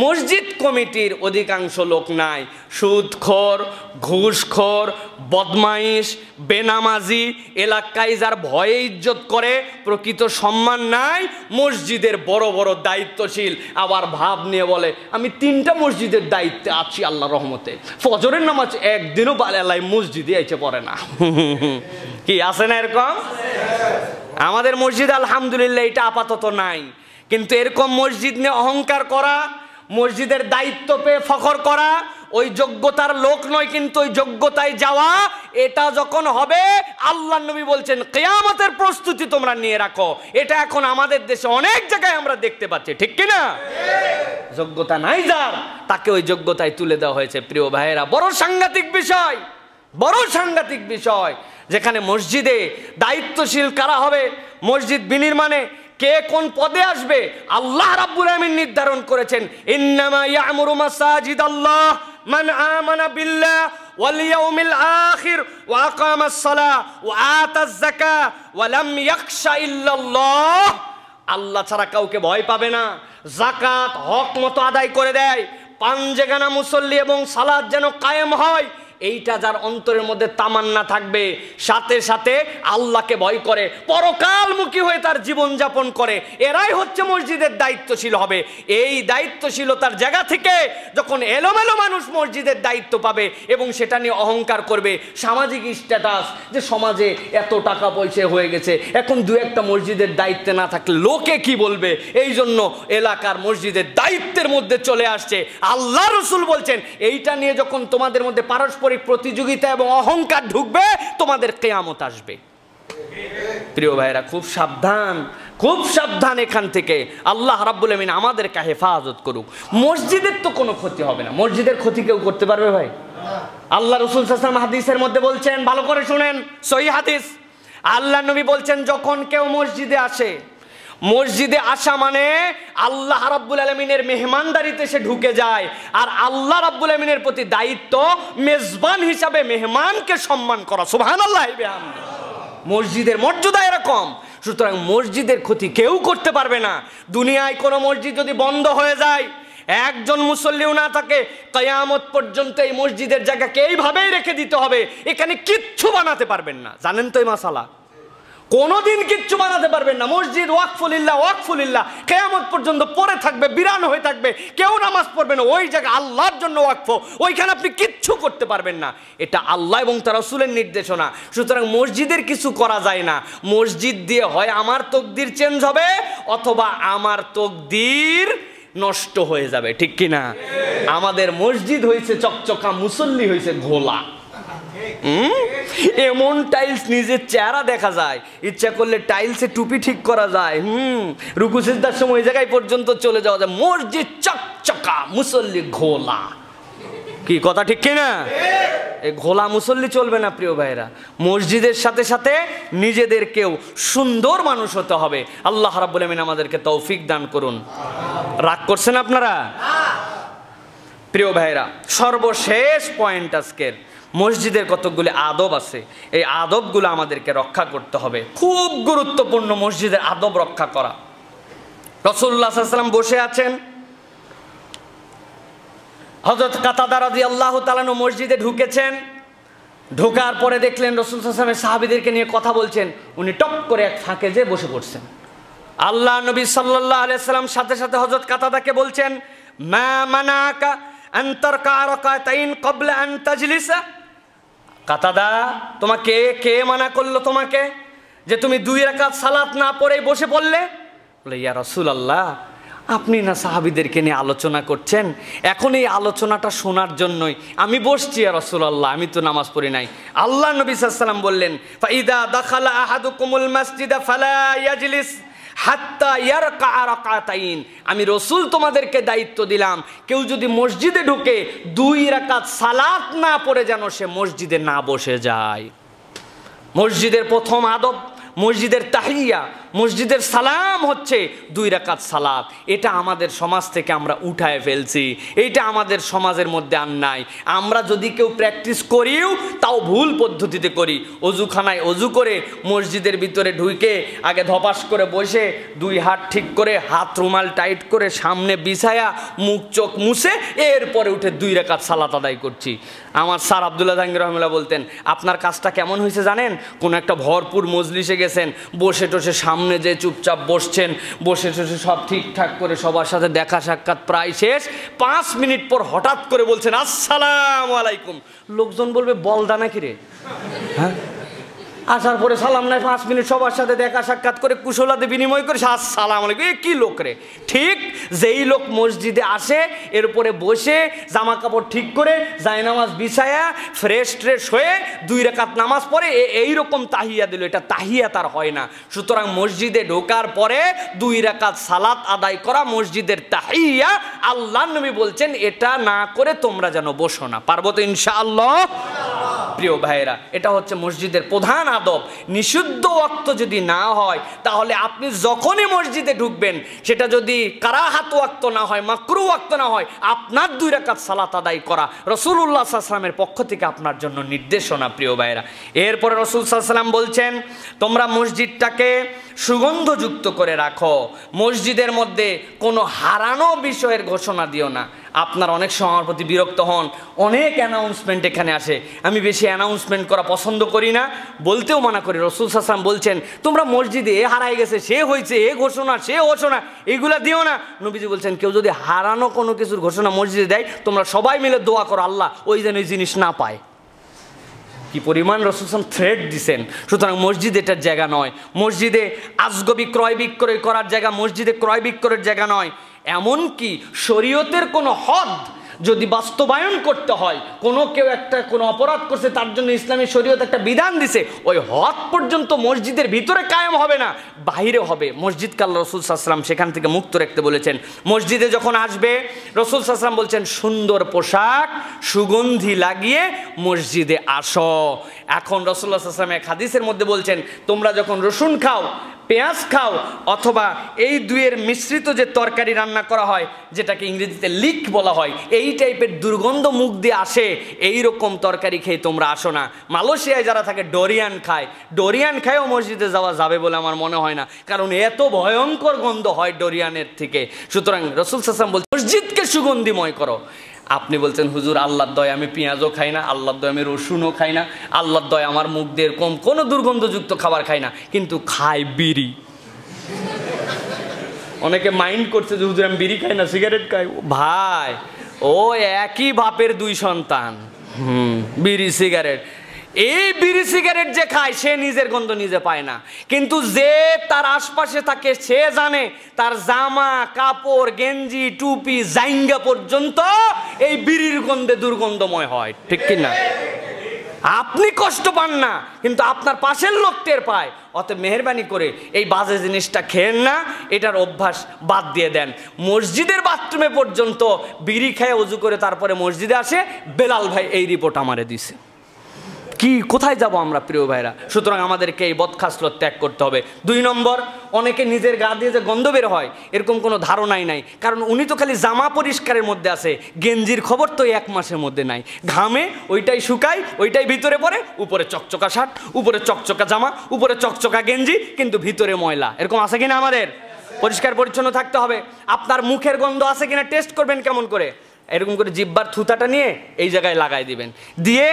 মসজিদ কমিটির অধিকাংশ লোক নাই। সুদখোর, ঘুষখোর, বদমাইশ, বেনামাজি, এলাকায় যার ভয়ে ইজ্জত করে, প্রকৃত সম্মান নাই। মসজিদের বড় বড় দায়িত্বশীল আবার ভাব নিয়ে বলে আমি 3টা মসজিদের দায়িত্বে আছি আল্লাহর রহমতে, ফজরের নামাজ একদিনও বালাই মসজিদে আইছে পড়ে না। কি আছে না এরকম? আমাদের মসজিদ আলহামদুলিল্লাহ এটা আপাতত নাই। কিন্তু এরকম মসজিদ নিয়ে অহংকার করা, মসজিদের দায়িত্ব পেয়ে ফখর করা, ওই যোগ্যতার লোক নয় কিন্তু ওই যোগ্যতায় যাওয়া, এটা যখন হবে আল্লাহর নবী বলছেন কিয়ামতের প্রস্তুতি তোমরা নিয়ে রাখো। এটা এখন আমাদের দেশে অনেক জায়গায় আমরা দেখতে পাচ্ছি, ঠিক কি না? যোগ্যতা নাই যার, তাকে ওই যোগ্যতায় তুলে দেওয়া হয়েছে। প্রিয় ভাইয়েরা, বড় সাংঘাতিক বিষয়, বড় সাংঘাতিক বিষয়। যেখানে মসজিদে দায়িত্বশীল কারা হবে, মসজিদ বিনির্মাণে কে কোন পদে আসবে, আল্লাহ রাব্বুল আমিন নির্ধারণ করেছেন। ইন্নামা ইয়ামুরু মাসাজিদাল্লাহ মান আমানা বিল্লাহ ওয়াল ইয়াউমিল আখির ওয়া আকামাস সালাহ ওয়া আতাজ যাকাহ ওয়া লাম ইয়াখশা ইল্লাল্লাহ। আল্লাহ ছাড়া কাউকে ভয় পাবে না, যাকাত হক মতো আদায় করে দেয়, পাঞ্জেগানা মুসল্লি এবং সালাত যেন কায়েম হয়, এইটা যার অন্তরের মধ্যে তামান্না থাকবে, সাথে সাথে আল্লাহকে ভয় করে, পরকালমুখী হয়ে তার জীবন যাপন করে, এরাই হচ্ছে মসজিদের দায়িত্বশীল হবে। এই দায়িত্বশীলতার জায়গা থেকে যখন এলোমেলো মানুষ মসজিদের দায়িত্ব পাবে এবং সেটা নিয়ে অহংকার করবে, সামাজিক স্ট্যাটাস, যে সমাজে এত টাকা পয়সা হয়ে গেছে, এখন 2-1টা মসজিদের দায়িত্বে না থাকলে লোকে কি বলবে, এই জন্য এলাকার মসজিদের দায়িত্বের মধ্যে চলে আসছে। আল্লাহ রাসূল বলছেন এইটা নিয়ে যখন তোমাদের মধ্যে পারস্পরিক প্রতিযোগিতা এবং অহংকার ঢুকবে, তোমাদের কিয়ামত আসবে। প্রিয় ভাইরা, খুব সাবধান, খুব সাবধান এখান থেকে। আল্লাহ রাব্বুল আমিন আমাদেরকে হেফাজত করুক। মসজিদের তো কোনো ক্ষতি হবে না, মসজিদের ক্ষতি কেউ করতে পারবে ভাই? আল্লাহ রাসূল সাল্লাল্লাহু আলাইহি ওয়াসাল্লাম হাদিসের মধ্যে বলছেন, ভালো করে শুনেন, সহিহ হাদিস, আল্লাহ নবী বলছেন যখন কেউ মসজিদে আসে, মসজিদে আসা মানে আল্লাহ রাব্বুল আলামিনের মেহমানদারিতে সে ঢুকে যায়। আর আল্লাহ রাব্বুল আলামিনের প্রতি দায়িত্ব মেজবান হিসাবে মেহমানকে সম্মান করা। সুবহানাল্লাহ বিহামদি। মসজিদের মর্যাদা এরকম। সুতরাং মসজিদের ক্ষতি কেউ করতে পারবে না। দুনিয়ায় কোনো মসজিদ যদি বন্ধ হয়ে যায়, একজন মুসল্লিও না থাকে, কিয়ামত পর্যন্ত এই মসজিদের জায়গাকে এইভাবেই রেখে দিতে হবে, এখানে কিচ্ছু বানাতে পারবেন না। জানেন তো এই মাসালা? কোনোদিন কিচ্ছু বানাতে পারবেন না। মসজিদ ওয়াকফুলিল্লাহ, ওয়াকফুলিল্লাহ, কিয়ামত পর্যন্ত পড়ে থাকবে, বিরান হয়ে থাকবে, কেউ নামাজ পড়বে না। ওই জায়গা আল্লাহর জন্য ওয়াকফ, ওইখানে আপনি কিচ্ছু করতে পারবেন না। এটা আল্লাহ এবং তার রাসূলের নির্দেশনা। সুতরাং মসজিদের কিছু করা যায় না। মসজিদ দিয়ে হয় আমার তকদির চেঞ্জ হবে, অথবা আমার তকদির নষ্ট হয়ে যাবে, ঠিক কিনা? আমাদের মসজিদ হয়েছে চকচকা, মুসল্লি হয়েছে ঘোলা। এমন টাইলস নিজের চেহারা দেখা যায়, ইচ্ছা করলে টাইলসে টুপি ঠিক করা যায়। রুকু সিজদার সময় ওই জায়গায় পর্যন্ত চলে যাওয়া যায়। মসজিদ চকচকা, মুসল্লি ঘোলা। কি কথা ঠিক কিনা? এই ঘোলা মুসল্লি চলবে না প্রিয় ভাইরা। মসজিদের সাথে সাথে নিজেদেরকেও সুন্দর মানুষ হতে হবে। আল্লাহ রাব্বুল আমিন আমাদেরকে তৌফিক দান করুন। রাগ করছেন আপনারা? প্রিয় ভাইরা, সর্বশেষ পয়েন্ট আজকের, মসজিদের কতগুলি আদব আছে, এই আদবগুলো আমাদেরকে রক্ষা করতে হবে। খুব গুরুত্বপূর্ণ মসজিদের আদব রক্ষা করা। রাসূলুল্লাহ সাল্লাল্লাহু আলাইহি ওয়াসাল্লাম বসে আছেন, হযরত কাতাদা রাদিয়াল্লাহু তাআলা মসজিদে ঢুকেছেন। ঢোকার পরে দেখলেন রাসূল সাল্লাল্লাহু আলাইহি ওয়াসাল্লাম সাহাবীদেরকে নিয়ে কথা বলছেন, উনি টপ করে এক ফাঁকে যেয়ে বসে পড়ছেন। আল্লাহ নবী সাল্লাল্লাহু আলাইহি ওয়াসাল্লাম সাথে সাথে হযরত কাতাদাকে বলছেন, মা মানাকা আন তারকা রাকাতাইন ক্বাবলা আন তাজলিসা। কাতাদা, তোমাকে কে মানা করলো তোমাকে যে তুমি 2 রাকাত সালাত না পড়েই বসে পড়লে? বলে, ইয়া রাসূলুল্লাহ, আপনি না সাহাবীদেরকে নিয়ে আলোচনা করছেন, এখন এই আলোচনাটা শোনার জন্যই আমি বসছি। ইয়া রাসূলুল্লাহ, আমি তো নামাজ পড়ি নাই। আল্লাহ নবী সাল্লাল্লাহু আলাইহি ওয়াসাল্লাম বললেন, ফাইদা দাখালা আহাদুকুমুল মাসজিদা ফালা ইয়াজলিস হাত্তা ইয়ারকা রাকাতাইন। আমি রাসূল তোমাদেরকে দায়িত্ব দিলাম, কেউ যদি মসজিদে ঢুকে 2 রাকাত সালাত না পড়ে যেন সে মসজিদে না বসে যায়। মসজিদের প্রথম আদব, মসজিদের তাহিয়া, মসজিদের সালাম হচ্ছে 2 রাকাত সালাত। এটা আমাদের সমাজ থেকে আমরা উঠায় ফেলছি, এইটা আমাদের সমাজের মধ্যে আর নাই। আমরা যদি কেউ প্র্যাকটিস করিও তাও ভুল পদ্ধতিতে করি। অজুখানায় অজু করে মসজিদের ভিতরে ঢুকে আগে ধপাস করে বসে 2 হাত ঠিক করে, হাত রুমাল টাইট করে সামনে বিছায়া মুখ চোখ মুছে এরপরে উঠে 2 রাকাত সালাত আদায় করছি। আমার স্যার আব্দুল্লাহ জাহাঙ্গীর রহমাতুল্লাহ বলতেন, আপনার কাজটা কেমন হয়েছে জানেন? কোন একটা ভরপুর মজলিসে গেছেন, বসে টসে সামনে যে চুপচাপ বসছেন, বসে টসে সব ঠিকঠাক করে সবার সাথে দেখা সাক্ষাৎ প্রায় শেষ, 5 মিনিট পর হঠাৎ করে বলছেন আসসালামু আলাইকুম। লোকজন বলবে বলদা নাকি রে? হ্যাঁ, আসার পরে সালাম নাই, 5 মিনিট সবার সাথে দেখা সাক্ষাৎ করে কুশলাতে বিনিময় করে আসসালামু আলাইকুম। এ কি লোক রে? ঠিক যেই লোক মসজিদে আসে, এরপরে বসে জামা কাপড় ঠিক করে জায়নামাজ বিছায়া ফ্রেশ ট্রেশ হয়ে 2 রাকাত নামাজ পড়ে এইরকম তাহিয়া দিল, এটা তাহিয়া তার হয় না। সুতরাং মসজিদে ঢোকার পরে 2 রাকাত সালাত আদায় করা মসজিদের তাহিয়া। আল্লাহ নবী বলছেন এটা না করে তোমরা যেন বসো না। পারবো তো ইনশাআল্লাহ? প্রিয় ভাইয়েরা, এটা হচ্ছে মসজিদের প্রধান আদব। নিষিদ্ধ ওয়াক্ত যদি না হয়, তাহলে আপনি যখনই মসজিদে ঢুকবেন, সেটা যদি কারাহাত ওয়াক্ত না হয়, মাকরু ওয়াক্ত না হয়, আপনার 2 রাকাত সালাত আদায় করা রাসূলুল্লাহ সাল্লাল্লাহু আলাইহি ওয়াসাল্লামের পক্ষ থেকে আপনার জন্য নির্দেশনা। প্রিয় ভাইয়েরা, এরপরে রাসূল সাল্লাল্লাহু আলাইহি ওয়াসাল্লাম বলছেন, তোমরা মসজিদটাকে সুগন্ধযুক্ত করে রাখো, মসজিদের মধ্যে কোনো হারানো বিষয়ের ঘোষণা দিও না। আপনার অনেক সময় আমার প্রতি বিরক্ত হন, অনেক অ্যানাউন্সমেন্ট এখানে আসে, আমি বেশি অ্যানাউন্সমেন্ট করা পছন্দ করি না, বলতেও মানা করি। রাসূল সাল্লাল্লাহু আলাইহি ওয়াসাল্লাম বলছেন, তোমরা মসজিদে এ হারাই গেছে, সে হয়েছে, এ ঘোষণা, সে ঘোষণা, এইগুলা দিও না। নবীজি বলছেন, কেউ যদি হারানো কোনো কিছুর ঘোষণা মসজিদে দেয়, তোমরা সবাই মিলে দোয়া করো আল্লাহ ওই যেন এই জিনিস না পায়। কি পরিমাণ রাসূল সাল্লাল্লাহু আলাইহি ওয়াসাল্লাম থ্রেট দিছেন। সুতরাং মসজিদ এটার জায়গা নয়, মসজিদে আজগবি ক্রয় বিক্রয় করার জায়গা, মসজিদে ক্রয় বিক্রয়ের জায়গা নয়। এমনকি শরীয়তের কোনো হদ যদি বাস্তবায়ন করতে হয়, কেউ কোনো অপরাধ করছে, তার জন্য ইসলামী শরীয়ত একটা বিধান দিছে, ওই হদ পর্যন্ত মসজিদের ভিতরে কায়েম হবে না, বাইরে হবে। মসজিদকে আল্লাহ রাসূল সাল্লাল্লাহু আলাইহি ওয়াসাল্লাম সেখান থেকে মুক্ত রাখতে বলেছেন। মসজিদে যখন আসবে রাসূল সাল্লাল্লাহু আলাইহি ওয়াসাল্লাম বলছেন, সুন্দর পোশাক সুগন্ধি লাগিয়ে মসজিদে আসো। এখন রাসূলুল্লাহ সাল্লাল্লাহু আলাইহি ওয়াসাল্লাম এক হাদিসের মধ্যে বলছেন, তোমরা যখন রসুন খাও, পেঁয়াজ খাও, অথবা এই দুইয়ের মিশ্রিত যে তরকারি রান্না করা হয়, যেটাকে ইংরেজিতে লিক বলা হয়, এই টাইপের দুর্গন্ধ মুখ দিয়ে আসে, এই রকম তরকারি খেয়ে তোমরা আসো না। মালয়েশিয়ায় যারা থাকে ডোরিয়ান খায়ও মসজিদে যাওয়া যাবে বলে আমার মনে হয় না, কারণ এত ভয়ঙ্কর গন্ধ হয় ডোরিয়ানের থেকে। সুতরাং রাসূল সাল্লাল্লাহু আলাইহি ওয়াসাল্লাম বলছেন, মসজিদকে সুগন্ধিময় করো। আপনি বলছেন, হুজুর আল্লাহর দয় আমি পেঁয়াজও খাই না, আল্লাহর দয় আমি রসুনও খাই না, আল্লাহর দয় আমার মুখ দিয়ে এরকম কোনো দুর্গন্ধযুক্ত খাবার খাই না, কিন্তু খাই বিড়ি। অনেকে মাইন্ড করছে যে হুজুর আমি বিড়ি খাই না, সিগারেট খাই। ভাই, ও একই বাপের দুই সন্তান। বিড়ি সিগারেট, এই বিড়ি সিগারেট যে খায় সে নিজের গন্ধ নিজে পায় না, কিন্তু যে তার আশপাশে থাকে সে জানে তার জামা কাপড় গেঞ্জি টুপি জাইঙ্গা পর্যন্ত এই বিড়ির গন্ধে দুর্গন্ধময় হয়, ঠিক কিনা? আপনি কষ্ট পান না, কিন্তু আপনার পাশের লোক টের পায়। অতএব মেহেরবানি করে এই বাজে জিনিসটা খেয়েন না, এটার অভ্যাস বাদ দিয়ে দেন। মসজিদের বাথরুমে পর্যন্ত বিড়ি খেয়ে ওযু করে তারপরে মসজিদে আসে, বেলাল ভাই এই রিপোর্ট আমারে দিছে। কি কোথায় যাব আমরা প্রিয় ভাইরা? সুতরাং আমাদেরকে এই বদখাসলত ত্যাগ করতে হবে। 2 নম্বর, অনেকে নিজের গা দিয়ে যে গন্ধ বের হয় এরকম কোনো ধারণাই নাই, কারণ উনি তো খালি জামা পরিষ্কারের মধ্যে আছে, গেঞ্জির খবর তো 1 মাসের মধ্যে নাই। ঘামে ওইটাই শুকায়, ওইটাই ভিতরে পড়ে, উপরে চকচকা শার্ট, উপরে চকচকা জামা, উপরে চকচকা গেঞ্জি, কিন্তু ভিতরে ময়লা। এরকম আছে কিনা? আমাদের পরিষ্কার পরিচ্ছন্ন থাকতে হবে। আপনার মুখের গন্ধ আছে কিনা টেস্ট করবেন কেমন করে, এরকম করে জিহ্বার থুতাটা নিয়ে এই জায়গায় লাগাই দিবেন, দিয়ে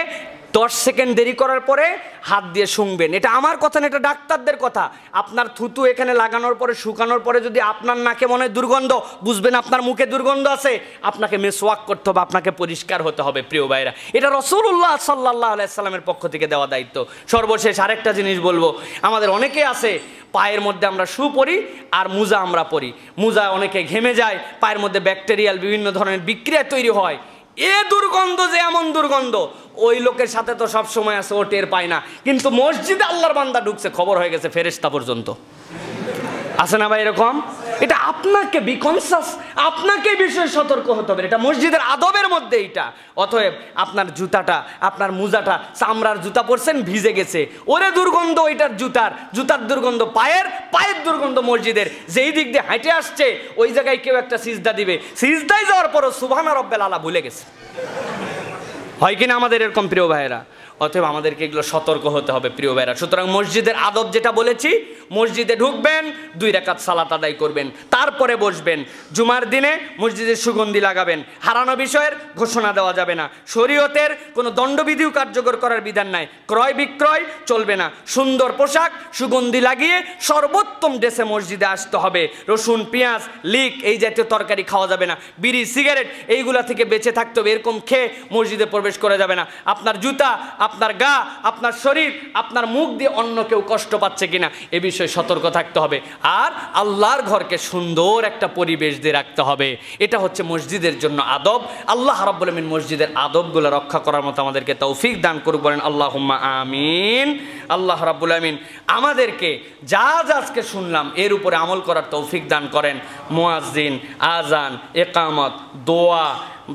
10 সেকেন্ড দেরি করার পরে হাত দিয়ে শুংবেন। এটা আমার কথা না, এটা ডাক্তারদের কথা। আপনার থুতু এখানে লাগানোর পরে শুকানোর পরে যদি আপনার নাকে মনে হয় দুর্গন্ধ, বুঝবেন আপনার মুখে দুর্গন্ধ আছে, আপনাকে মেসওয়াক করতে হবে, আপনাকে পরিষ্কার হতে হবে। প্রিয় ভাইরা, এটা রাসূলুল্লাহ সাল্লাল্লাহু আলাইহি সাল্লামের পক্ষ থেকে দেওয়া দায়িত্ব। সর্বশেষ আরেকটা জিনিস বলবো, আমাদের অনেকে আছে পায়ের মধ্যে আমরা শু পরি আর মোজা আমরা পরি, মোজা অনেকে ঘেমে যায়, পায়ের মধ্যে ব্যাকটেরিয়াল বিভিন্ন ধরনের বিক্রিয়া তৈরি হয়। এ দুর্গন্ধ যে এমন দুর্গন্ধ, ওই লোকের সাথে তো সব সময় আছে, ও টের পায় না, কিন্তু মসজিদে আল্লাহর বান্দা ঢুকছে, খবর হয়ে গেছে ফেরেশতা পর্যন্ত। আছে না ভাই এরকম? এটা আপনাকে বি কনসাস, আপনাকে এই বিষয়ে সতর্ক হতে হবে। এটা মসজিদের আদবের মধ্যে এইটা। অতএব আপনার জুতাটা, আপনার মোজাটা, চামড়ার জুতা পরছেন ভিজে গেছে, ওরে দুর্গন্ধ ওইটার জুতার দুর্গন্ধ, পায়ের দুর্গন্ধ মসজিদের। যেই দিক দিয়ে হাঁটে আসছে ওই জায়গায় কেউ একটা সিজদা দিবে, সিজদায় যাওয়ার পরও সুবহান রাব্বিল আলা ভুলে গেছে। হয় কিনা আমাদের এরকম প্রিয় ভাইয়েরা? অতএব আমাদেরকে এগুলো সতর্ক হতে হবে প্রিয় ভাইরা। সুতরাং মসজিদের আদব যেটা বলেছি, মসজিদে ঢুকবেন, 2 রাকাত সালাত আদায় করবেন, তারপরে বসবেন। জুমার দিনে মসজিদে সুগন্ধি লাগাবেন। হারানো বিষয়ের ঘোষণা দেওয়া যাবে না। শরীয়তের কোনো দণ্ডবিধিও কার্যকর করার বিধান নাই। ক্রয় বিক্রয় চলবে না। সুন্দর পোশাক সুগন্ধি লাগিয়ে সর্বোত্তম ড্রেসে মসজিদে আসতে হবে। রসুন পেঁয়াজ লিক এই জাতীয় তরকারি খাওয়া যাবে না। বিড়ি সিগারেট এইগুলা থেকে বেঁচে থাকতে হবে। এরকম খেয়ে মসজিদে প্রবেশ করা যাবে না। আপনার জুতা, আপনার গা, আপনার শরীর, আপনার মুখ দিয়ে অন্য কেউ কষ্ট পাচ্ছে কিনা এ বিষয়ে সতর্ক থাকতে হবে। আর আল্লাহর ঘরকে সুন্দর একটা পরিবেশ দিয়ে রাখতে হবে। এটা হচ্ছে মসজিদের জন্য আদব। আল্লাহ রাব্বুল আমিন মসজিদের আদবগুলো রক্ষা করার মতো আমাদেরকে তৌফিক দান করুক, বলেন আল্লাহুম্মা আমিন। আল্লাহ রাব্বুল আমিন আমাদেরকে যা যা আজকে শুনলাম এর উপরে আমল করার তৌফিক দান করেন। মুয়াজ্জিন, আজান, ইকামত, দোয়া,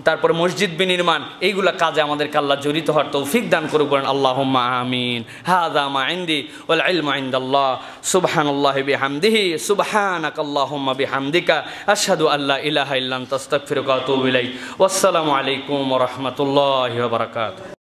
তারপরে মসজিদ বিনির্মাণ, এইগুলা কাজে আমাদেরকে আল্লাহ জড়িত হওয়ার তৌফিক দান করুক, বলেন আল্লাহুম্মা আমিন। হাযা মা ইনদি ওয়াল ইলমু ইনদাল্লাহ। সুবহানাল্লাহি বিহামদিহি, সুবহানাকাল্লাহুম্মা বিহামদিকা, আশহাদু আল্লা ইলাহা ইল্লা আনতা আস্তাগফিরুকা ওয়া আতুবু ইলাইক। ওয়াসসালামু আলাইকুম ওয়া রাহমাতুল্লাহি ওয়া বারাকাতুহু।